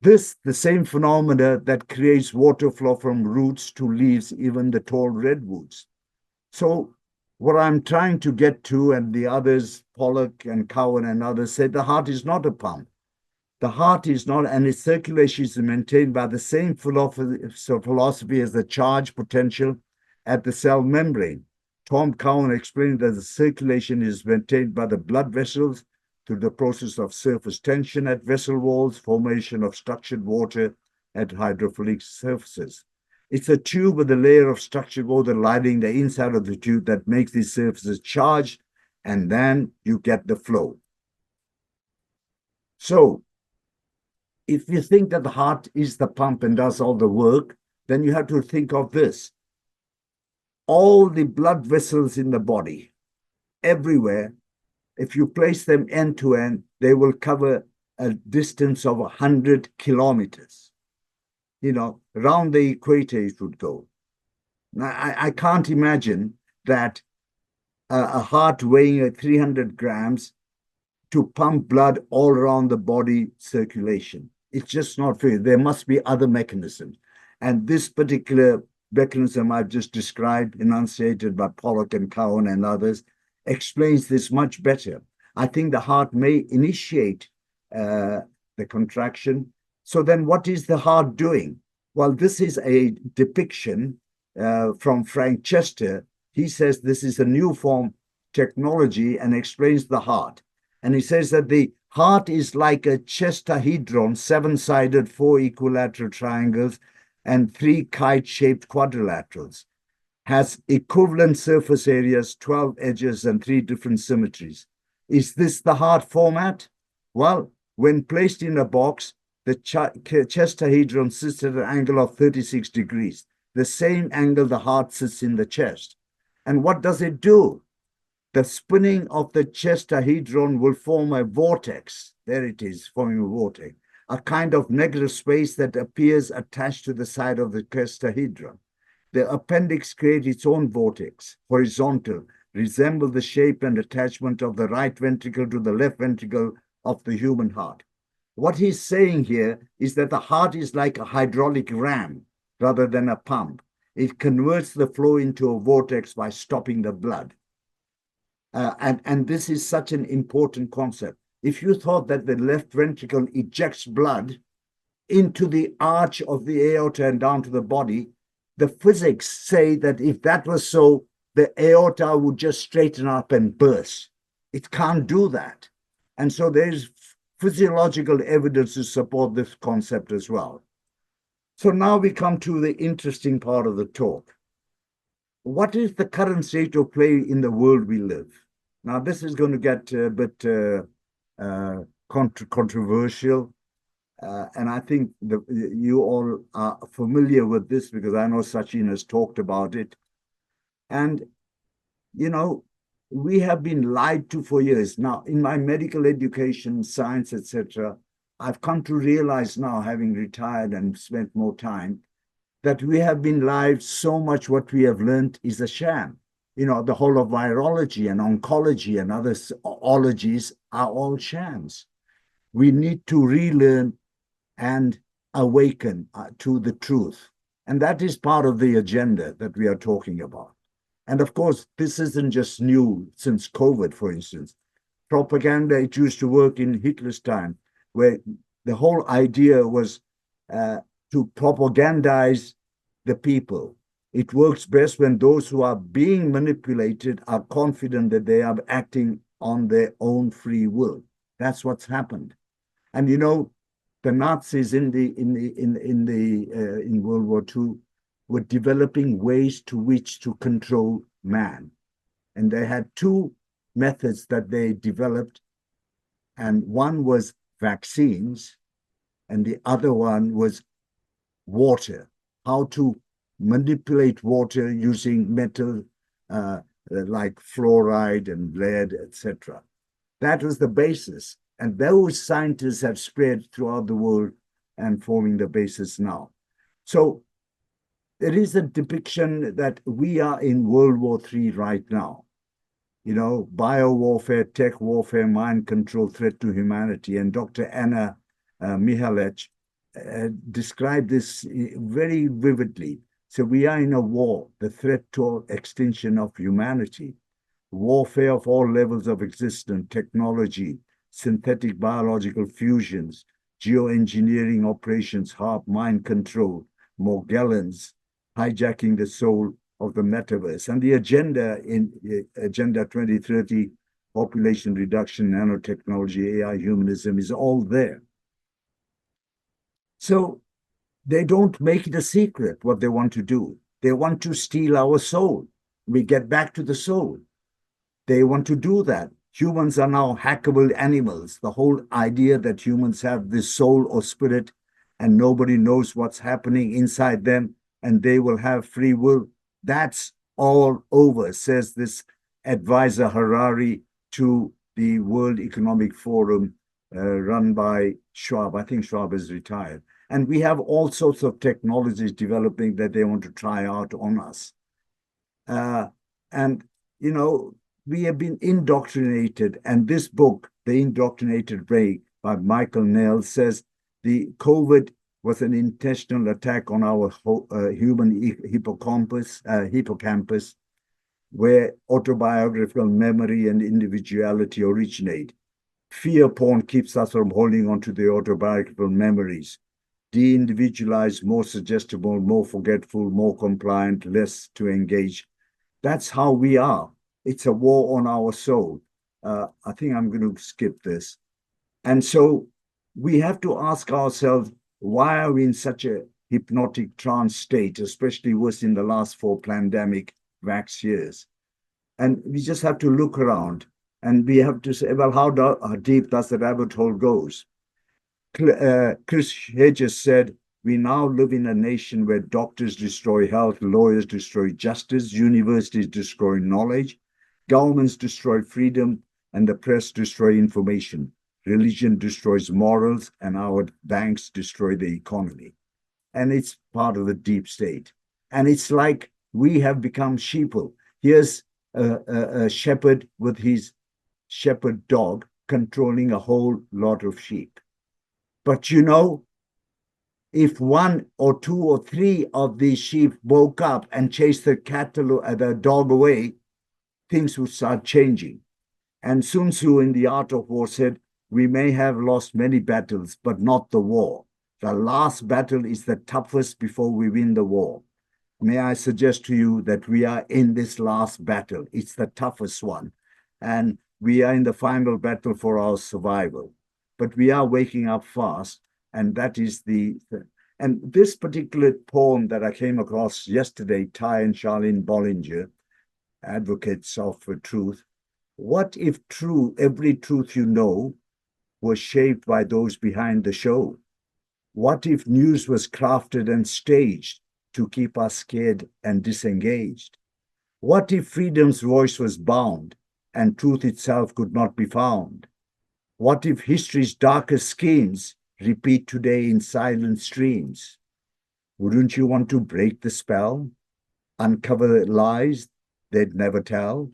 This, the same phenomena that creates water flow from roots to leaves, even the tall redwoods. So what I'm trying to get to, and the others, Pollack and Cowan and others, said the heart is not a pump. The heart is not, and its circulation is maintained by the same philosophy as the charge potential at the cell membrane. Tom Cowan explained that the circulation is maintained by the blood vessels through the process of surface tension at vessel walls, formation of structured water at hydrophilic surfaces. It's a tube with a layer of structured water lining the inside of the tube that makes these surfaces charged, and then you get the flow. So, if you think that the heart is the pump and does all the work, then you have to think of this. All the blood vessels in the body, everywhere, if you place them end to end, they will cover a distance of 100 kilometers. round the equator it would go. Now, I can't imagine that a heart weighing 300 grams to pump blood all around the body circulation. It's just not fair. There must be other mechanisms. And this particular mechanism I've just described, enunciated by Pollock and Cowan and others, explains this much better. I think the heart may initiate the contraction. So then what is the heart doing? Well, this is a depiction from Frank Chester. He says this is a new form technology and explains the heart. And he says that the heart is like a chestahedron, seven-sided, four equilateral triangles, and three kite-shaped quadrilaterals. Has equivalent surface areas, 12 edges, and three different symmetries. Is this the heart format? Well, when placed in a box, the chestahedron sits at an angle of 36 degrees, the same angle the heart sits in the chest. And what does it do? The spinning of the chestahedron will form a vortex. There it is, forming a vortex, a kind of negative space that appears attached to the side of the chestahedron. The appendix creates its own vortex, horizontal, resemble the shape and attachment of the right ventricle to the left ventricle of the human heart. What he's saying here is that the heart is like a hydraulic ram rather than a pump. It converts the flow into a vortex by stopping the blood. And this is such an important concept. If you thought that the left ventricle ejects blood into the arch of the aorta and down to the body, the physics say that if that was so, the aorta would just straighten up and burst. It can't do that. And so there's physiological evidence to support this concept as well. So now we come to the interesting part of the talk. What is the current state of play in the world we live? Now, this is going to get a bit controversial. And I think you all are familiar with this because I know Sachin has talked about it. And, we have been lied to for years. Now, in my medical education, science, etc., I've come to realize now, having retired and spent more time, that we have been lied so much. What we have learned is a sham. The whole of virology and oncology and other ologies are all shams. We need to relearn and awaken to the truth. And that is part of the agenda that we are talking about. And of course, this isn't just new since COVID, for instance. Propaganda, it used to work in Hitler's time, where the whole idea was to propagandize the people. It works best when those who are being manipulated are confident that they are acting on their own free will. That's what's happened. And the Nazis in World War II were developing ways to which to control man. And they had two methods that they developed. And one was vaccines, and the other one was water, how to manipulate water using metal like fluoride and lead, etc. That was the basis. And those scientists have spread throughout the world and forming the basis now. So there is a depiction that we are in World War III right now. Biowarfare, tech warfare, mind control, threat to humanity. And Dr. Anna Mihalech described this very vividly. So we are in a war, the threat to extinction of humanity, warfare of all levels of existence, technology, synthetic biological fusions, geoengineering operations, HARP, mind control, Morgellons, hijacking the soul of the metaverse. And the agenda in Agenda 2030, population reduction, nanotechnology, AI, humanism is all there. So they don't make it a secret what they want to do. They want to steal our soul. We get back to the soul. They want to do that. Humans are now hackable animals. The whole idea that humans have this soul or spirit and nobody knows what's happening inside them and they will have free will, that's all over, says this advisor Harari to the World Economic Forum run by Schwab. I think Schwab is retired. And we have all sorts of technologies developing that they want to try out on us. And, you know, we have been indoctrinated. And this book, The Indoctrinated Brain by Michael Nell, says the COVID was an intentional attack on our human hippocampus, where autobiographical memory and individuality originate. Fear porn keeps us from holding on to the autobiographical memories. De-individualized, more suggestible, more forgetful, more compliant, less to engage. That's how we are. It's a war on our soul. I think I'm going to skip this. And so we have to ask ourselves, why are we in such a hypnotic trance state, especially worse in the last 4 pandemic vax years? And we just have to look around and we have to say, well, how deep does the rabbit hole goes? Chris Hedges said, we now live in a nation where doctors destroy health, lawyers destroy justice, universities destroy knowledge, governments destroy freedom, and the press destroy information. Religion destroys morals, and our banks destroy the economy. And it's part of the deep state. And it's like we have become sheeple. Here's a shepherd with his shepherd dog controlling a whole lot of sheep. But you know, if 1 or 2 or 3 of these sheep woke up and chased the cattle or the dog away, things would start changing. And Sun Tzu in The Art of War said, we may have lost many battles, but not the war. The last battle is the toughest before we win the war. May I suggest to you that we are in this last battle. It's the toughest one. And we are in the final battle for our survival. But we are waking up fast. And that is and this particular poem that I came across yesterday, Ty and Charlene Bollinger, advocates of truth. What if every truth you know was shaped by those behind the show? What if news was crafted and staged to keep us scared and disengaged? What if freedom's voice was bound and truth itself could not be found? What if history's darkest schemes repeat today in silent streams? Wouldn't you want to break the spell, uncover the lies they'd never tell?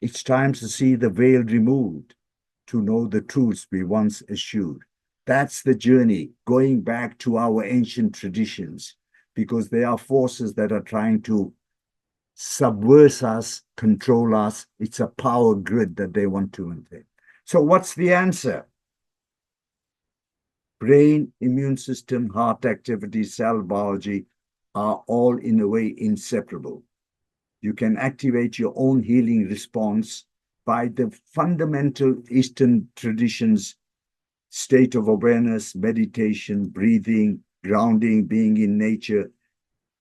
It's time to see the veil removed, to know the truths we once eschewed. That's the journey, going back to our ancient traditions, because they are forces that are trying to subvert us, control us. It's a power grid that they want to maintain. So what's the answer? Brain, immune system, heart activity, cell biology are all in a way inseparable. You can activate your own healing response by the fundamental Eastern traditions, state of awareness, meditation, breathing, grounding, being in nature.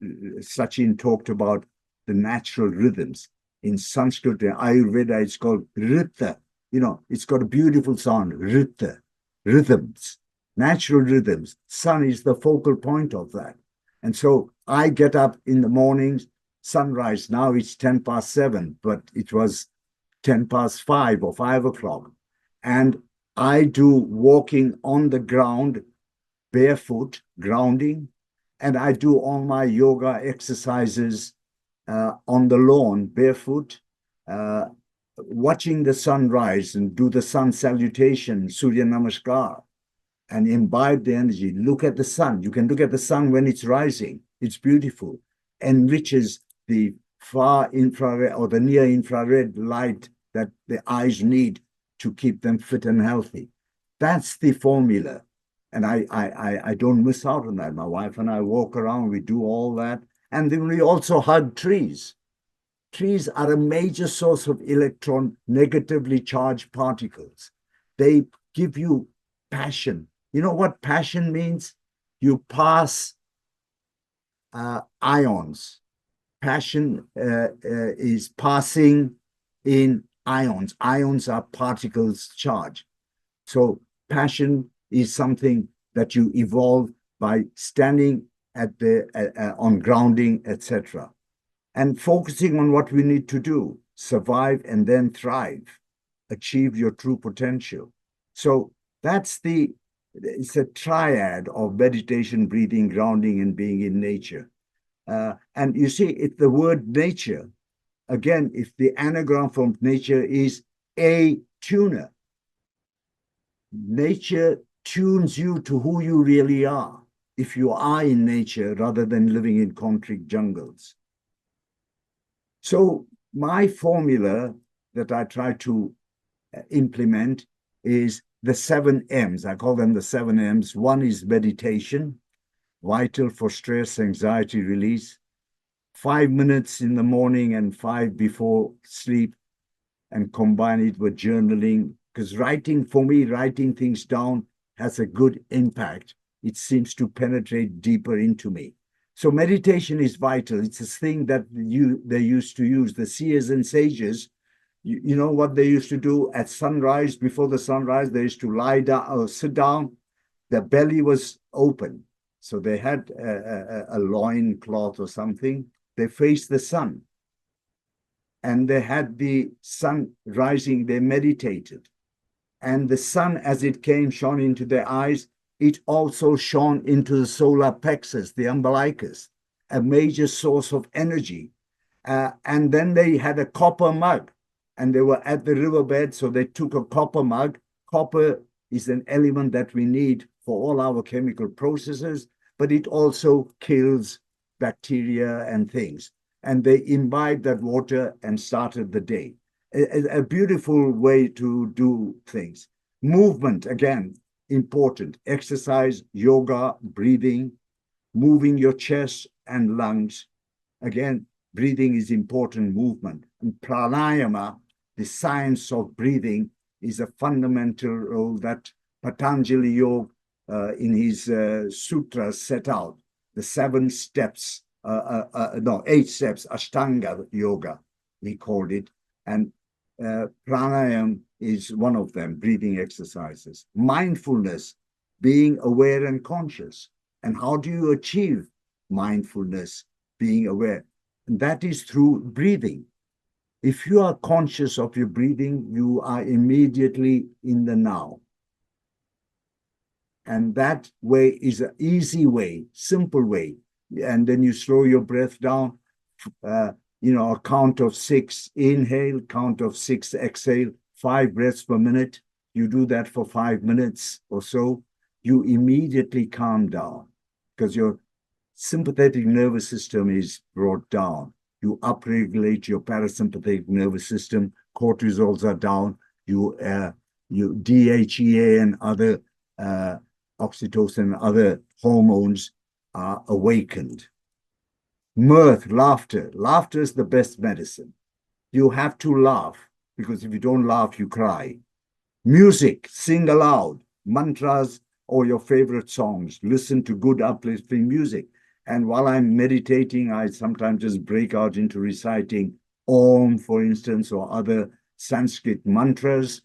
Sachin talked about the natural rhythms. In Sanskrit and Ayurveda, it's called Rita. You know, it's got a beautiful sound, Rita, rhythms, natural rhythms. Sun is the focal point of that. And so I get up in the mornings, sunrise. Now it's 7:10, but it was 5:10 or 5 o'clock. And I do walking on the ground, barefoot, grounding, and I do all my yoga exercises on the lawn, barefoot, watching the sunrise and do the sun salutation, Surya Namaskar, and imbibe the energy. Look at the sun. You can look at the sun when it's rising. It's beautiful. Enriches the far infrared or the near infrared light that the eyes need to keep them fit and healthy. That's the formula. And I don't miss out on that. My wife and I walk around, we do all that. And then we also hug trees. Trees are a major source of electron negatively charged particles. They give you passion. You know what passion means? You pass ions. Passion is passing in ions. Ions are particles charged. So passion is something that you evolve by standing at on grounding, etc. And focusing on what we need to do, survive and then thrive, achieve your true potential. So that's the it's a triad of meditation, breathing, grounding, and being in nature. And you see, it's the word nature. Again, if the anagram from nature is a tuner, nature tunes you to who you really are if you are in nature rather than living in concrete jungles. So, my formula that I try to implement is the 7 M's. I call them the 7 M's. One is meditation, vital for stress, anxiety release. 5 minutes in the morning and five before sleep, and combine it with journaling. Because writing, for me, writing things down has a good impact. It seems to penetrate deeper into me. So meditation is vital. It's a thing that they used to use. The seers and sages, you know what they used to do at sunrise, before the sunrise, they used to lie down or sit down. The belly was open. So they had a loin cloth or something. They faced the sun and they had the sun rising. They meditated. And the sun, as it came, shone into their eyes. It also shone into the solar plexus, the umbilicus, a major source of energy. And then they had a copper mug, and they were at the riverbed, so they took a copper mug. Copper is an element that we need for all our chemical processes, but it also kills bacteria and things. And they imbibed that water and started the day. A beautiful way to do things. Movement, again, important. Exercise, yoga, breathing, moving your chest and lungs. Again, breathing is important movement. And pranayama, the science of breathing, is a fundamental role that Patanjali Yoga in his sutras set out. The 7 steps, no, 8 steps, Ashtanga Yoga, he called it. And pranayam is one of them, breathing exercises. Mindfulness, being aware and conscious. And how do you achieve mindfulness, being aware? And that is through breathing. If you are conscious of your breathing, you are immediately in the now. And that way is an easy way, simple way. And then you slow your breath down, a count of 6, inhale, count of 6, exhale, 5 breaths per minute. You do that for 5 minutes or so, you immediately calm down because your sympathetic nervous system is brought down. You upregulate your parasympathetic nervous system. Cortisols are down. You DHEA and other oxytocin and other hormones are awakened. Mirth, laughter. Laughter is the best medicine. You have to laugh because if you don't laugh, you cry. Music, sing aloud. Mantras or your favorite songs. Listen to good uplifting music. And while I'm meditating, I sometimes just break out into reciting Om, for instance, or other Sanskrit mantras,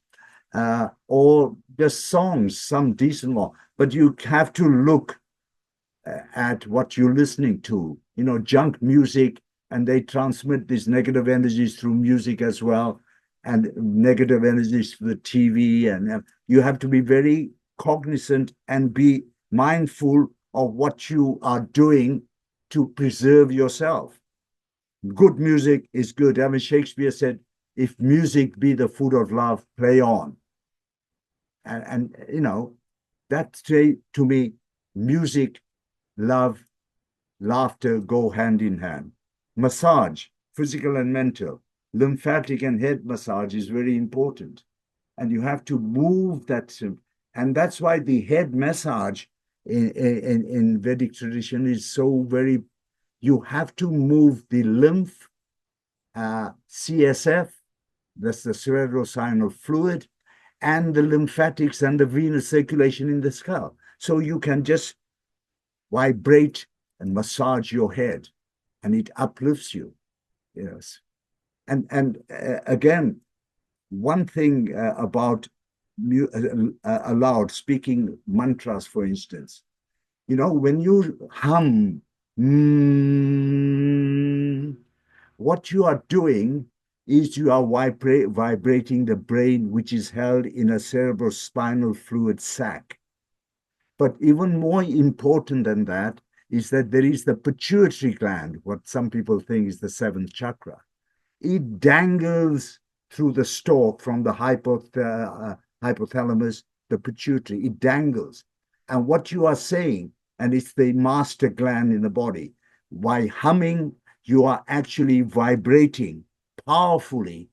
or just songs, some decent one. But you have to look at what you're listening to. Junk music, and they transmit these negative energies through music as well, and negative energies through the TV. And you have to be very cognizant and be mindful of what you are doing to preserve yourself. Good music is good. I mean, Shakespeare said, if music be the food of love, play on. And that to me, music, love, laughter go hand in hand. Massage, physical and mental, lymphatic and head massage is very important. And you have to move that. And that's why the head massage in Vedic tradition is so very, you have to move the lymph, CSF, that's the cerebrospinal fluid, and the lymphatics and the venous circulation in the skull. So you can just vibrate and massage your head, and it uplifts you. Yes. And again, one thing about aloud speaking mantras, for instance, when you hum, what you are doing is you are vibrating the brain, which is held in a cerebrospinal fluid sac. But even more important than that is that there is the pituitary gland, what some people think is the seventh chakra. It dangles through the stalk from the hypothalamus, the pituitary. It dangles. And what you are saying, and it's the master gland in the body, by humming, you are actually vibrating powerfully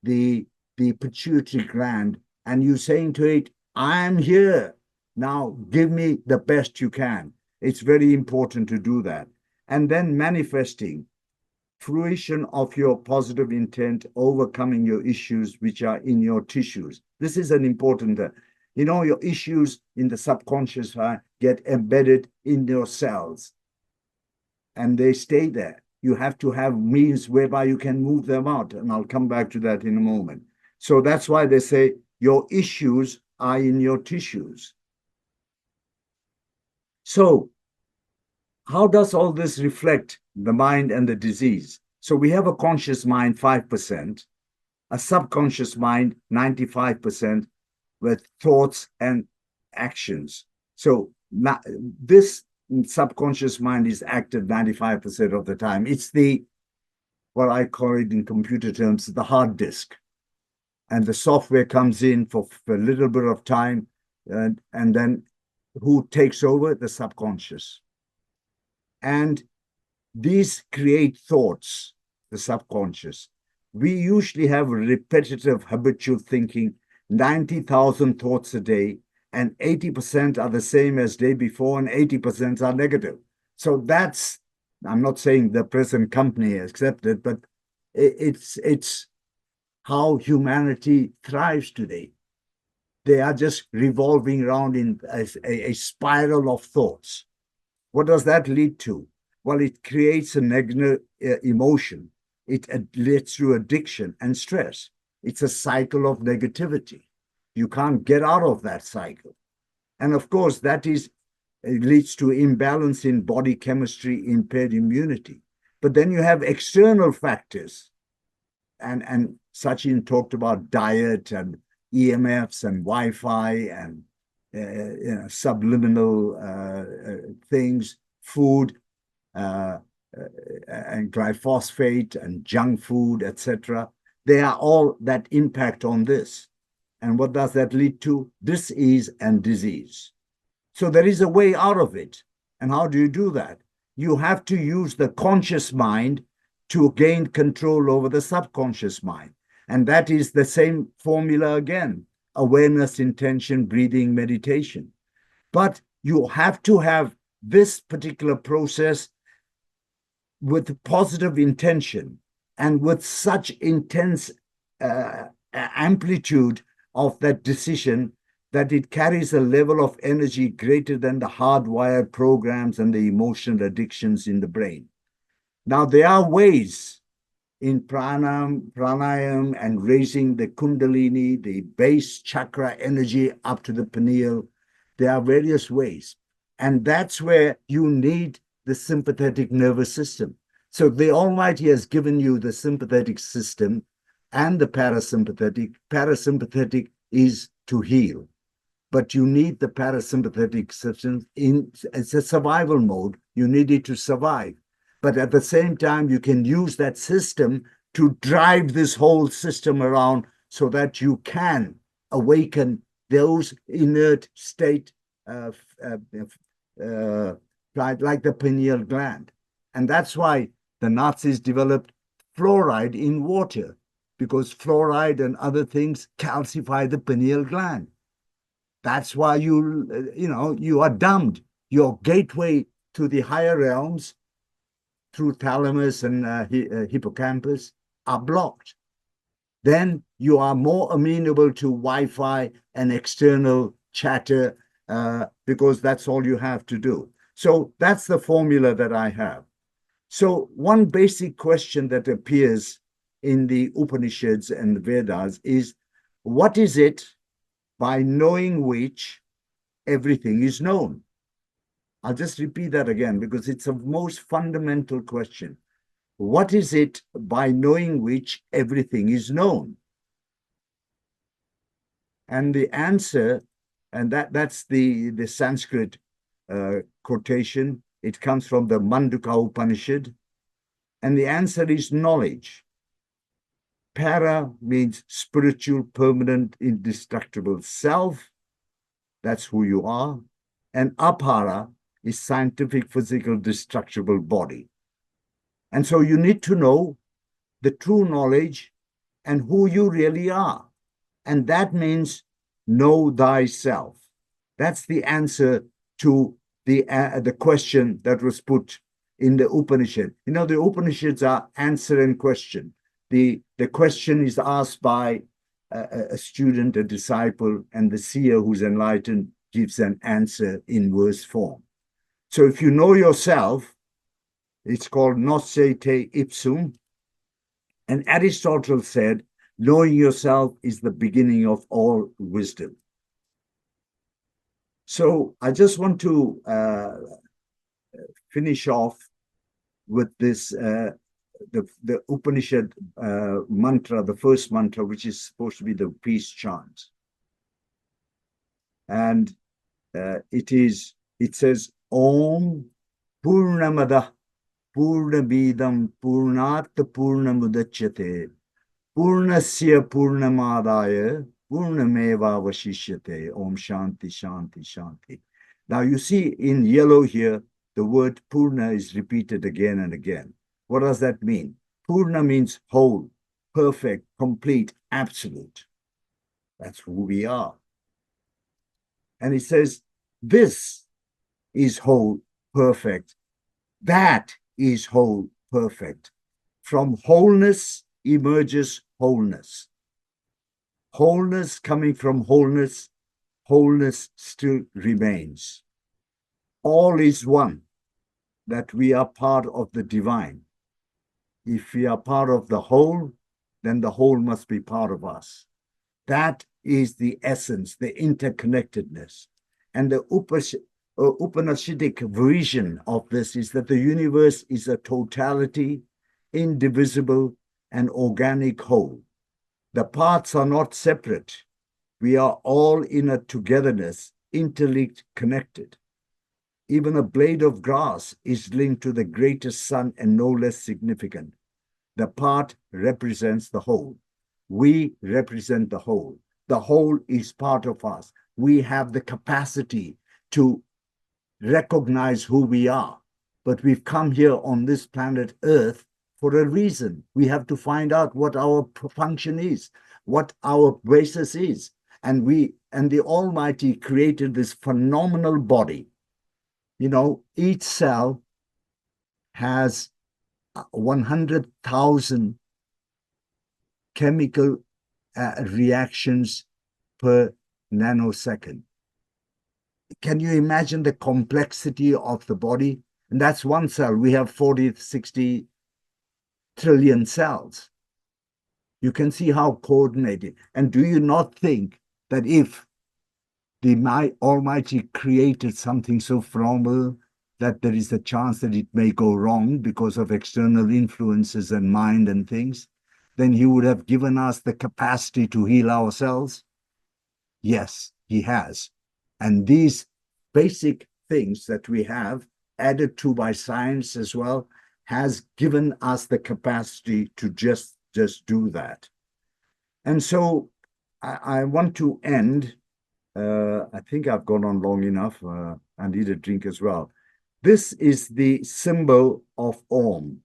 the pituitary gland, and you're saying to it, I'm here. Now give me the best you can. It's very important to do that. And then manifesting fruition of your positive intent, overcoming your issues which are in your tissues. This is an important, your issues in the subconscious get embedded in your cells and they stay there. You have to have means whereby you can move them out. And I'll come back to that in a moment. So that's why they say your issues are in your tissues. So how does all this reflect the mind and the disease? So we have a conscious mind, 5%, a subconscious mind, 95%, with thoughts and actions. So this subconscious mind is active 95% of the time. It's what I call it in computer terms, the hard disk. And the software comes in for a little bit of time, and then who takes over? The subconscious. And these create thoughts, the subconscious. We usually have repetitive habitual thinking, 90,000 thoughts a day, and 80% are the same as day before, and 80% are negative. So that's, I'm not saying the present company accepted, but it's how humanity thrives today. They are just revolving around in a spiral of thoughts. What does that lead to? Well, it creates a negative emotion. It leads to addiction and stress. It's a cycle of negativity. You can't get out of that cycle. And of course, it leads to imbalance in body chemistry, impaired immunity. But then you have external factors. And Sachin talked about diet and EMFs and Wi-Fi and subliminal things, food, and glyphosate and junk food, etc. They are all that impact on this. And what does that lead to? Dis-ease and disease. So there is a way out of it. And how do you do that? You have to use the conscious mind to gain control over the subconscious mind. And that is the same formula again: awareness, intention, breathing, meditation. But you have to have this particular process with positive intention and with such intense amplitude of that decision that it carries a level of energy greater than the hardwired programs and the emotional addictions in the brain. Now, there are ways in pranayam and raising the kundalini, the base chakra energy up to the pineal. There are various ways. And that's where you need the sympathetic nervous system. So the Almighty has given you the sympathetic system and the parasympathetic. Parasympathetic is to heal, but you need the parasympathetic system it's a survival mode. You need it to survive. But at the same time, you can use that system to drive this whole system around so that you can awaken those inert state like the pineal gland. And that's why the Nazis developed fluoride in water, because fluoride and other things calcify the pineal gland. That's why you are dumbed. Your gateway to the higher realms through thalamus and hippocampus are blocked. Then you are more amenable to Wi-Fi and external chatter because that's all you have to do. So that's the formula that I have. So one basic question that appears in the Upanishads and the Vedas is, what is it by knowing which everything is known? I'll just repeat that again because it's a most fundamental question. What is it by knowing which everything is known? And the answer And that's the Sanskrit quotation. It comes from the Mandukya Upanishad. And the answer is knowledge. Para means spiritual, permanent, indestructible self. That's who you are. And apara is scientific, physical, destructible body. And so you need to know the true knowledge and who you really are. And that means know thyself. That's the answer to the question that was put in the Upanishad. You know, the Upanishads are answer and question. The question is asked by a student, a disciple, and the seer who's enlightened gives an answer in verse form. So if you know yourself, it's called nocte te ipsum. And Aristotle said, knowing yourself is the beginning of all wisdom. So I just want to finish off with this, the Upanishad mantra, the first mantra, which is supposed to be the peace chant. And it says, Om Purnamada Purnamidam Purnat Purnamudachyate Purnasya Purnamadaya Purnameva Vashishyate. Om Shanti Shanti Shanti. Now you see in yellow here, the word Purna is repeated again and again. What does that mean? Purna means whole, perfect, complete, absolute. That's who we are. And it says, this is whole, perfect. That is whole, perfect. From wholeness emerges wholeness. Wholeness coming from wholeness, wholeness still remains. All is one, that we are part of the divine. If we are part of the whole, then the whole must be part of us. That is the essence, the interconnectedness. And the Upanishadic vision of this is that the universe is a totality, indivisible, and organic whole. The parts are not separate. We are all in a togetherness, interlinked, connected. Even a blade of grass is linked to the greatest sun and no less significant. The part represents the whole. We represent the whole. The whole is part of us. We have the capacity to recognize who we are. But we've come here on this planet Earth for a reason. We have to find out what our function is, what our basis is. And the Almighty created this phenomenal body. You know, each cell has 100,000 chemical reactions per nanosecond. Can you imagine the complexity of the body? And that's one cell. We have 40, 60 trillion cells. You can see how coordinated. And do you not think that if the Almighty created something so phenomenal that there is a chance that it may go wrong because of external influences and mind and things, then he would have given us the capacity to heal ourselves? Yes, he has. And these basic things that we have, added to by science as well, has given us the capacity to just do that. And so I want to end. I think I've gone on long enough. I need a drink as well. This is the symbol of Om.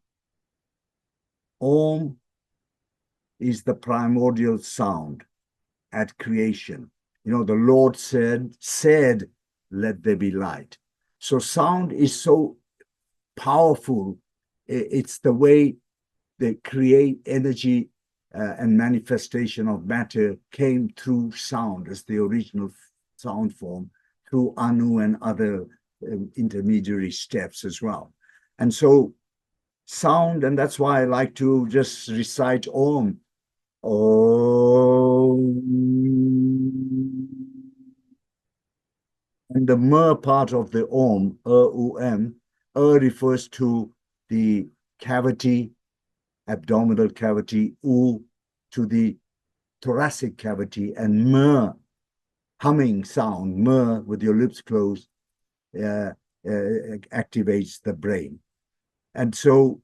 Om is the primordial sound at creation. You know, the Lord said, let there be light. So sound is so powerful. It's the way they create energy and manifestation of matter came through sound as the original sound form, through Anu and other intermediary steps as well. And so sound, and that's why I like to just recite Om. Om. And the mer part of the Om, U-M, refers to the cavity, abdominal cavity, U to the thoracic cavity, and mer humming sound, myrrh, with your lips closed, uh, activates the brain. And so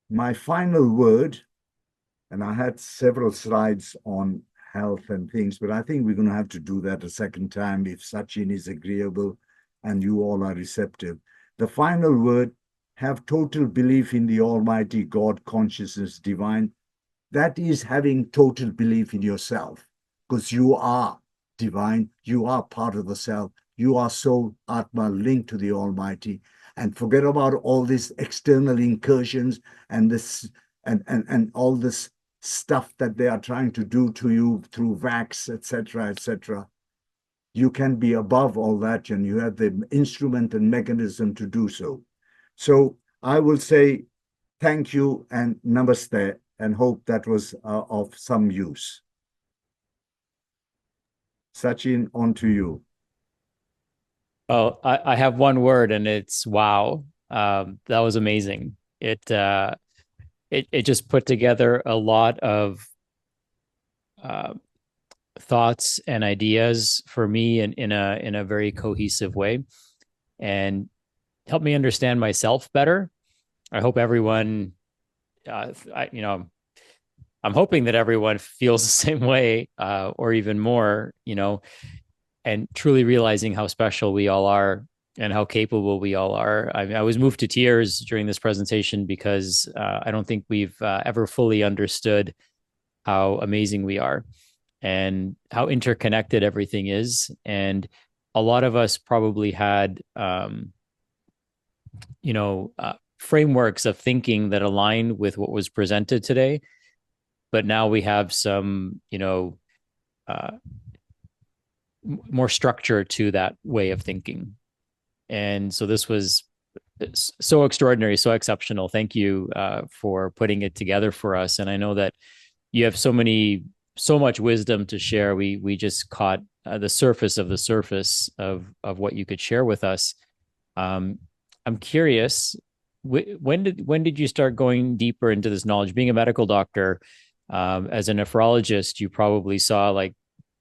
my final word, and I had several slides on health and things, but I think we're going to have to do that a second time if Sachin is agreeable and you all are receptive. The final word: have total belief in the Almighty God, consciousness, divine. That is having total belief in yourself, because you are divine, you are part of the self, you are soul, Atma, linked to the Almighty. And forget about all these external incursions and this and all this stuff that they are trying to do to you through vax, etc., etc. You can be above all that, and you have the instrument and mechanism to do so. So I will say thank you and namaste, and hope that was of some use. Sachin, on to you. Oh, I have one word, and it's wow. That was amazing. It just put together a lot of uh, thoughts and ideas for me in a very cohesive way, and helped me understand myself better. I hope everyone, I'm hoping that everyone feels the same way, or even more, and truly realizing how special we all are and how capable we all are. I was moved to tears during this presentation because I don't think we've ever fully understood how amazing we are and how interconnected everything is. And a lot of us probably had, frameworks of thinking that align with what was presented today. But now we have some, uh, more structure to that way of thinking. And so this was so extraordinary, so exceptional. Thank you for putting it together for us. And I know that you have so much wisdom to share. We just caught the surface of of what you could share with us. Um, I'm curious, when did you start going deeper into this knowledge? Being a medical doctor, as a nephrologist, you probably saw like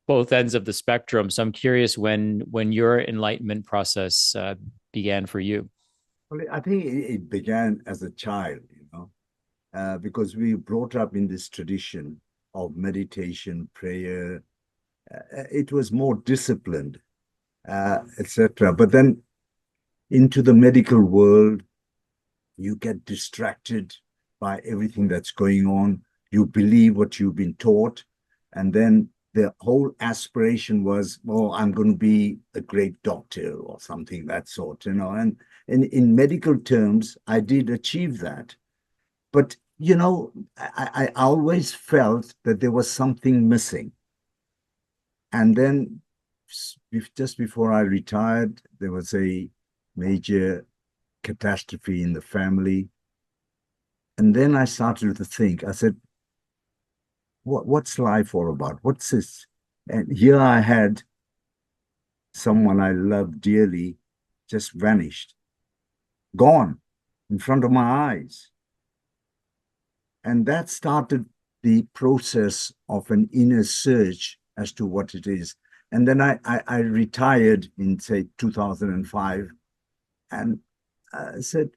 both ends of the spectrum. So I'm curious when your enlightenment process began for you. Well, I think it began as a child, because we brought up in this tradition of meditation, prayer. It was more disciplined, etc. But then into the medical world, you get distracted by everything that's going on. You believe what you've been taught. And then the whole aspiration was, oh, I'm going to be a great doctor or something that sort, And in medical terms, I did achieve that. But, I always felt that there was something missing. And then just before I retired, there was a major catastrophe in the family. And then I started to think, I said, what's life all about? What's this? And here I had someone I loved dearly just vanished, gone in front of my eyes. And that started the process of an inner search as to what it is. And then I retired in, say, 2005, and I said,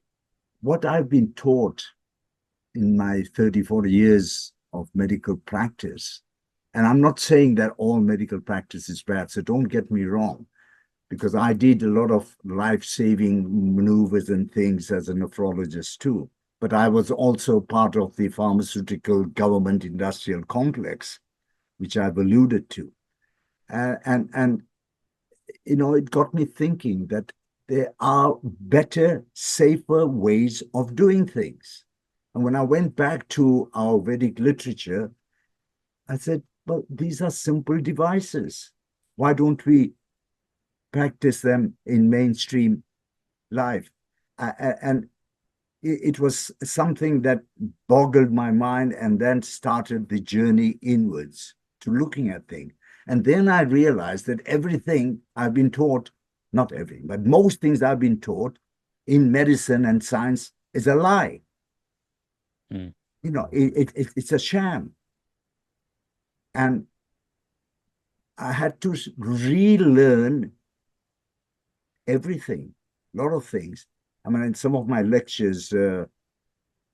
what I've been taught in my 30, 40 years of medical practice, and I'm not saying that all medical practice is bad, so don't get me wrong, because I did a lot of life-saving maneuvers and things as a nephrologist too. But I was also part of the pharmaceutical government industrial complex, which I've alluded to. And it got me thinking that there are better, safer ways of doing things. And when I went back to our Vedic literature, I said, well, these are simple devices. Why don't we practice them in mainstream life? And it was something that boggled my mind and then started the journey inwards to looking at things. And then I realized that everything I've been taught, not everything, but most things I've been taught in medicine and science is a lie. Mm. It's a sham. And I had to relearn everything, a lot of things. I mean, in some of my lectures,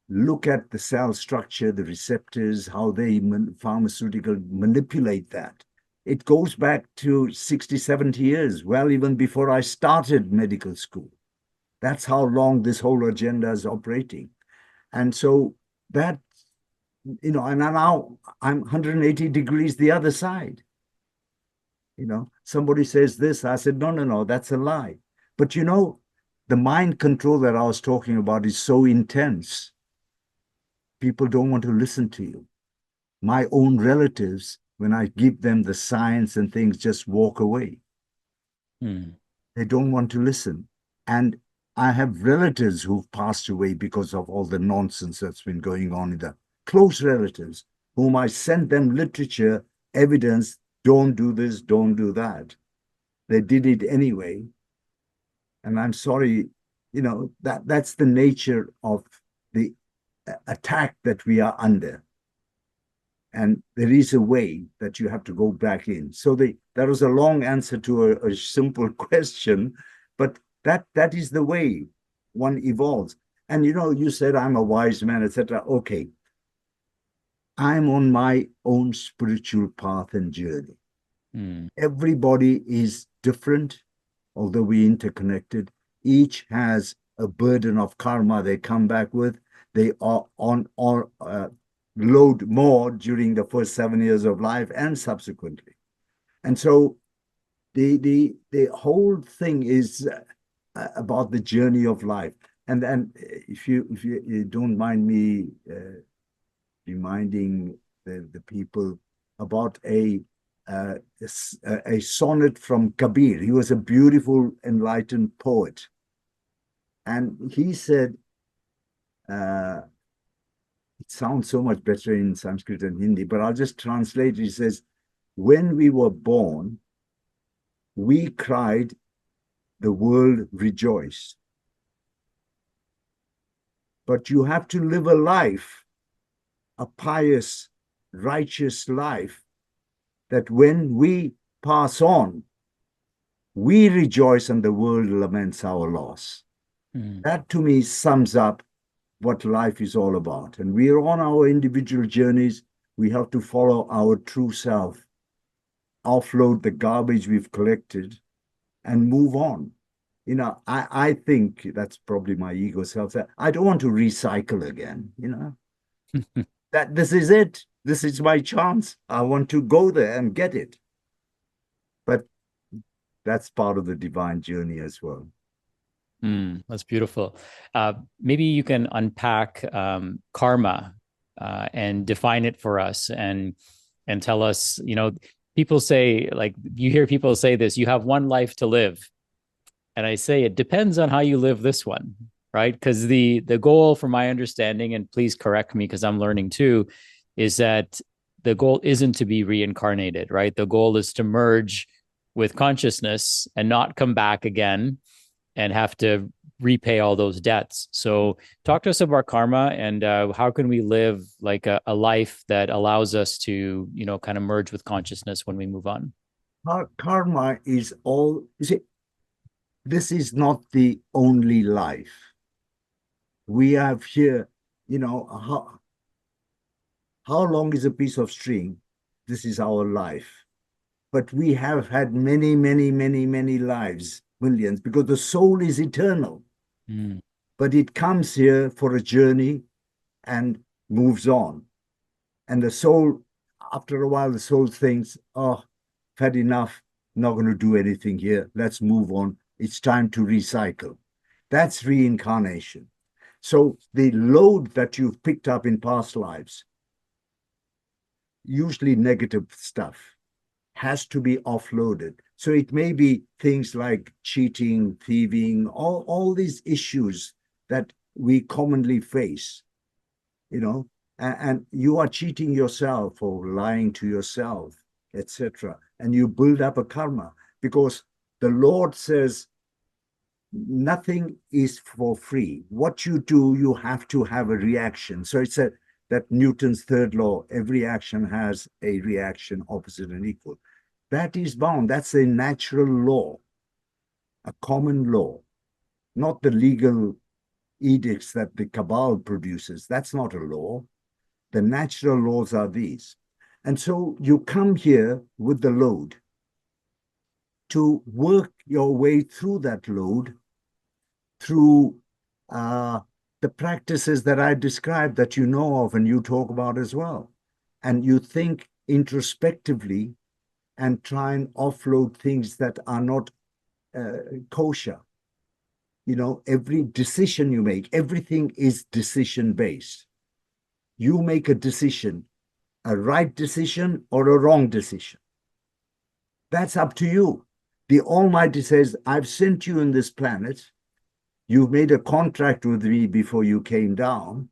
look at the cell structure, the receptors, how they pharmaceutical manipulate that. It goes back to 60, 70 years, well, even before I started medical school. That's how long this whole agenda is operating. And so that, and now I'm 180 degrees the other side. Somebody says this, I said, no, no, no, that's a lie. But the mind control that I was talking about is so intense. People don't want to listen to you. My own relatives, when I give them the science and things, just walk away. They don't want to listen. And I have relatives who've passed away because of all the nonsense that's been going on in the close relatives, whom I sent them literature, evidence, don't do this, don't do that. They did it anyway. And I'm sorry, that's the nature of the attack that we are under. And there is a way that you have to go back in. So that was a long answer to a simple question, but that is the way one evolves. And you said I'm a wise man, etc. Okay, I'm on my own spiritual path and journey. Everybody is different, although we're interconnected. Each has a burden of karma they come back with. They are on or load more during the first 7 years of life and subsequently. And so the whole thing is about the journey of life. And then if you don't mind me reminding the people about a sonnet from Kabir. He was a beautiful, enlightened poet. And he said, it sounds so much better in Sanskrit and Hindi, but I'll just translate. He says, when we were born, we cried, the world rejoiced. But you have to live a life, a pious, righteous life, that when we pass on, we rejoice and the world laments our loss. That to me sums up what life is all about. And we are on our individual journeys. We have to follow our true self, offload the garbage we've collected, and move on. I think that's probably my ego self. I don't want to recycle again, that this is it. This is my chance. I want to go there and get it. But that's part of the divine journey as well. That's beautiful. Maybe you can unpack karma and define it for us and tell us, people say, like, you hear people say this, you have one life to live. And I say, it depends on how you live this one, right? Because the goal, from my understanding, and please correct me because I'm learning too, is that the goal isn't to be reincarnated, right? The goal is to merge with consciousness and not come back again and have to repay all those debts. So talk to us about karma and how can we live like a life that allows us to, kind of merge with consciousness when we move on. Karma is all, you see, this is not the only life. We have here, how long is a piece of string? This is our life. But we have had many, many, many, many lives, millions, because the soul is eternal. But it comes here for a journey and moves on. And the soul, after a while, the soul thinks, oh, I've had enough, not going to do anything here. Let's move on. It's time to recycle. That's reincarnation. So the load that you've picked up in past lives, usually negative stuff, has to be offloaded. So it may be things like cheating, thieving, all these issues that we commonly face, and you are cheating yourself or lying to yourself, etc. And you build up a karma because the Lord says nothing is for free. What you do, you have to have a reaction. So it's that Newton's third law, every action has a reaction opposite and equal. That is bound. That's a natural law, a common law, not the legal edicts that the cabal produces. That's not a law. The natural laws are these. And so you come here with the load to work your way through that load through the practices that I described that you know of and you talk about as well. And you think introspectively and try and offload things that are not kosher. You know, every decision you make, everything is decision based. You make a decision, a right decision or a wrong decision. That's up to you. The Almighty says, I've sent you in this planet. You've made a contract with me before you came down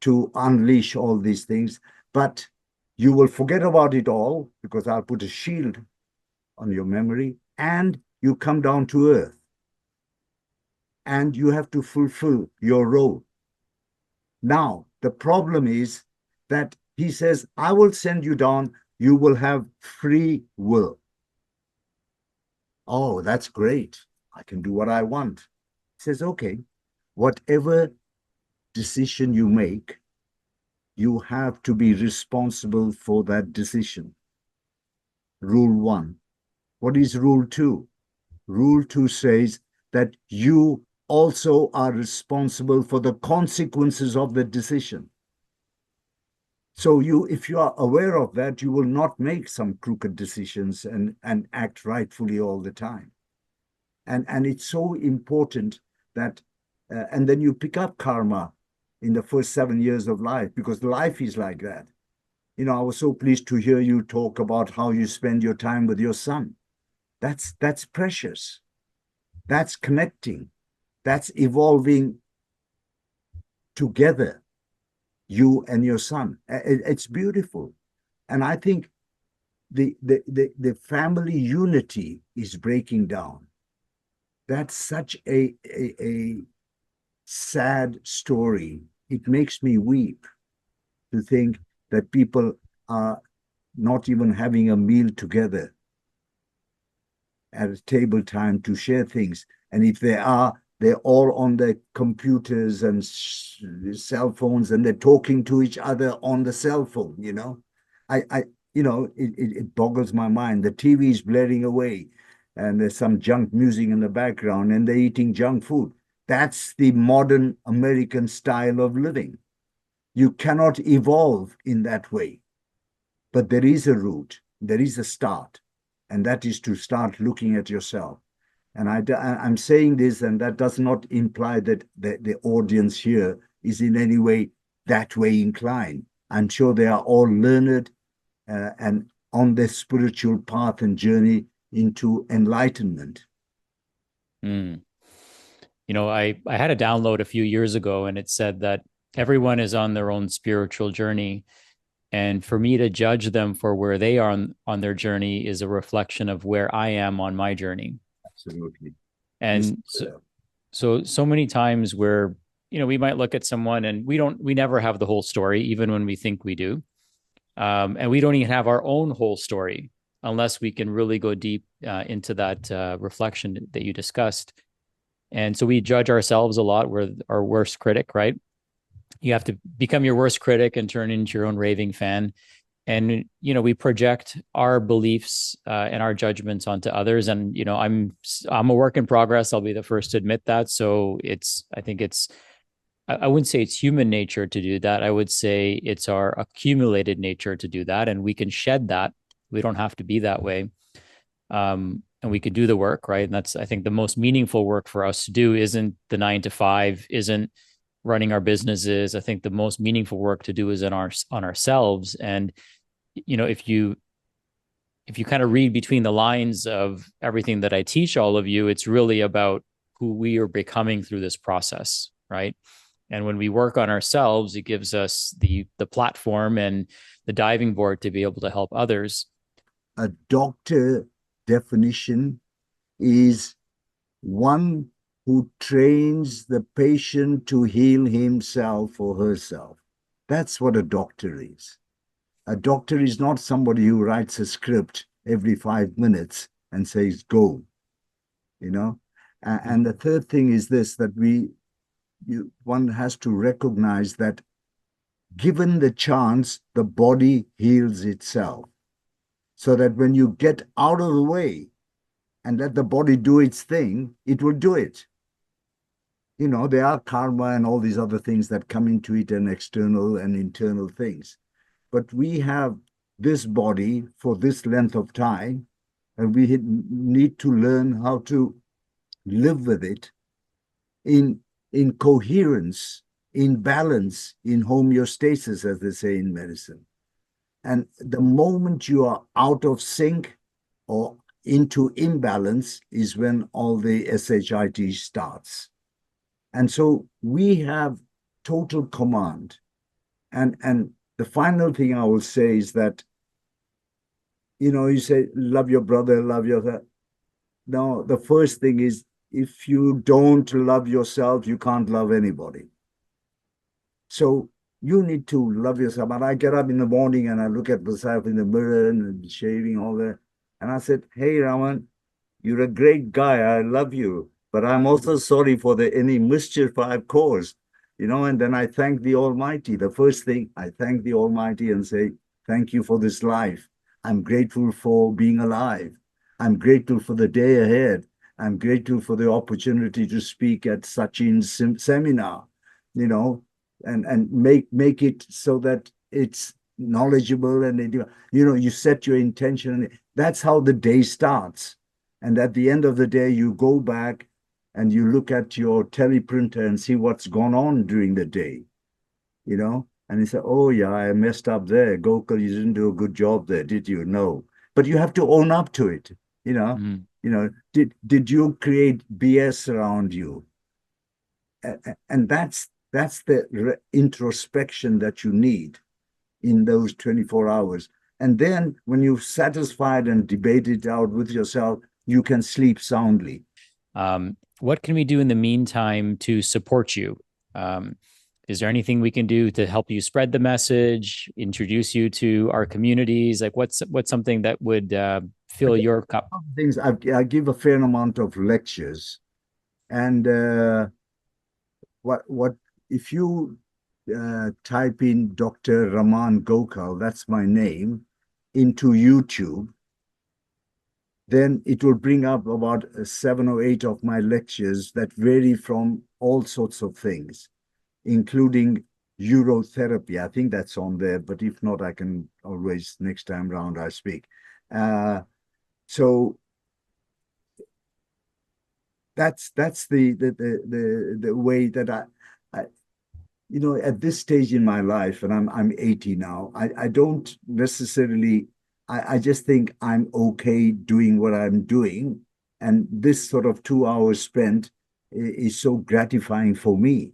to unleash all these things, but you will forget about it all because I'll put a shield on your memory, and you come down to earth and you have to fulfill your role. Now, the problem is that he says, I will send you down, you will have free will. Oh, that's great. I can do what I want. He says, okay, whatever decision you make, you have to be responsible for that decision. Rule 1. What is rule 2? Rule 2 says that you also are responsible for the consequences of the decision. So if you are aware of that, you will not make some crooked decisions and act rightfully all the time. And it's so important that, and then you pick up karma in the first 7 years of life, because life is like that. You know, I was so pleased to hear you talk about how you spend your time with your son. That's precious. That's connecting. That's evolving together, you and your son. It's beautiful. And I think the family unity is breaking down. That's such a sad story. It makes me weep to think that people are not even having a meal together at a table time to share things. And if they are, they're all on their computers and cell phones, and they're talking to each other on the cell phone, you know. It boggles my mind. The TV is blaring away and there's some junk music in the background and they're eating junk food. That's the modern American style of living. You cannot evolve in that way. But there is a root, there is a start, and that is to start looking at yourself. And I'm saying this, and that does not imply that the audience here is in any way that way inclined. I'm sure they are all learned and on their spiritual path and journey into enlightenment. You know, I had a download a few years ago, and it said that everyone is on their own spiritual journey. And for me to judge them for where they are on their journey is a reflection of where I am on my journey. Absolutely. And so many times where, you know, we might look at someone and we never have the whole story, even when we think we do. And we don't even have our own whole story unless we can really go deep into that reflection that you discussed. And so we judge ourselves a lot. We're our worst critic, right? You have to become your worst critic and turn into your own raving fan. And, you know, we project our beliefs and our judgments onto others. And, you know, I'm a work in progress. I'll be the first to admit that. So I think I wouldn't say it's human nature to do that. I would say it's our accumulated nature to do that. And we can shed that. We don't have to be that way. And we could do the work, right? And that's, I think, the most meaningful work for us to do isn't the 9 to 5, isn't running our businesses. I think the most meaningful work to do is on ourselves. And, you know, if you kind of read between the lines of everything that I teach all of you, it's really about who we are becoming through this process, right? And when we work on ourselves, it gives us the platform and the diving board to be able to help others. A doctor definition is one who trains the patient to heal himself or herself. That's what a doctor is. A doctor is not somebody who writes a script every 5 minutes and says, go, you know. And the third thing is this, that one has to recognize that given the chance, the body heals itself. So that when you get out of the way and let the body do its thing, it will do it. You know, there are karma and all these other things that come into it, and external and internal things. But we have this body for this length of time, and we need to learn how to live with it in coherence, in balance, in homeostasis, as they say in medicine. And the moment you are out of sync or into imbalance is when all the SHIT starts. And so we have total command. And the final thing I will say is that, you know, you say, love your brother, love your... No, the first thing is, if you don't love yourself, you can't love anybody. So you need to love yourself. And I get up in the morning and I look at myself in the mirror and shaving all that. And I said, hey, Raman, you're a great guy. I love you. But I'm also sorry for any mischief I've caused. You know, and then I thank the Almighty. The first thing, I thank the Almighty and say, thank you for this life. I'm grateful for being alive. I'm grateful for the day ahead. I'm grateful for the opportunity to speak at Sachin's seminar, you know, and make it so that it's knowledgeable, and you know, you set your intention. That's how the day starts. And at the end of the day, you go back and you look at your teleprinter and see what's gone on during the day, you know, and you say, oh yeah, I messed up there. Gokul, you didn't do a good job there, did you? No. But you have to own up to it, you know. Mm. You know, did you create BS around you? And that's the introspection that you need in those 24 hours. And then when you've satisfied and debated out with yourself, you can sleep soundly. What can we do in the meantime to support you? Is there anything we can do to help you spread the message, introduce you to our communities? Like what's something that would fill your cup? Things I give a fair amount of lectures, and what if you type in Dr. Raman Gokal, that's my name, into YouTube, then it will bring up about 7 or 8 of my lectures that vary from all sorts of things, including urotherapy. I think that's on there, but if not, I can always, next time round I speak. So that's the way that I you know, at this stage in my life, and I'm 80 now, I don't necessarily, I just think I'm okay doing what I'm doing. And this sort of 2 hours spent is so gratifying for me.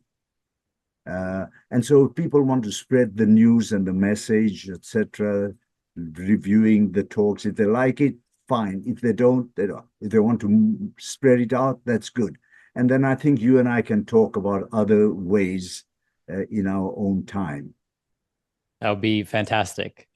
And so if people want to spread the news and the message, etc., reviewing the talks, if they like it, fine. If they don't, they don't. If they want to spread it out, that's good. And then I think you and I can talk about other ways in our own time. That would be fantastic.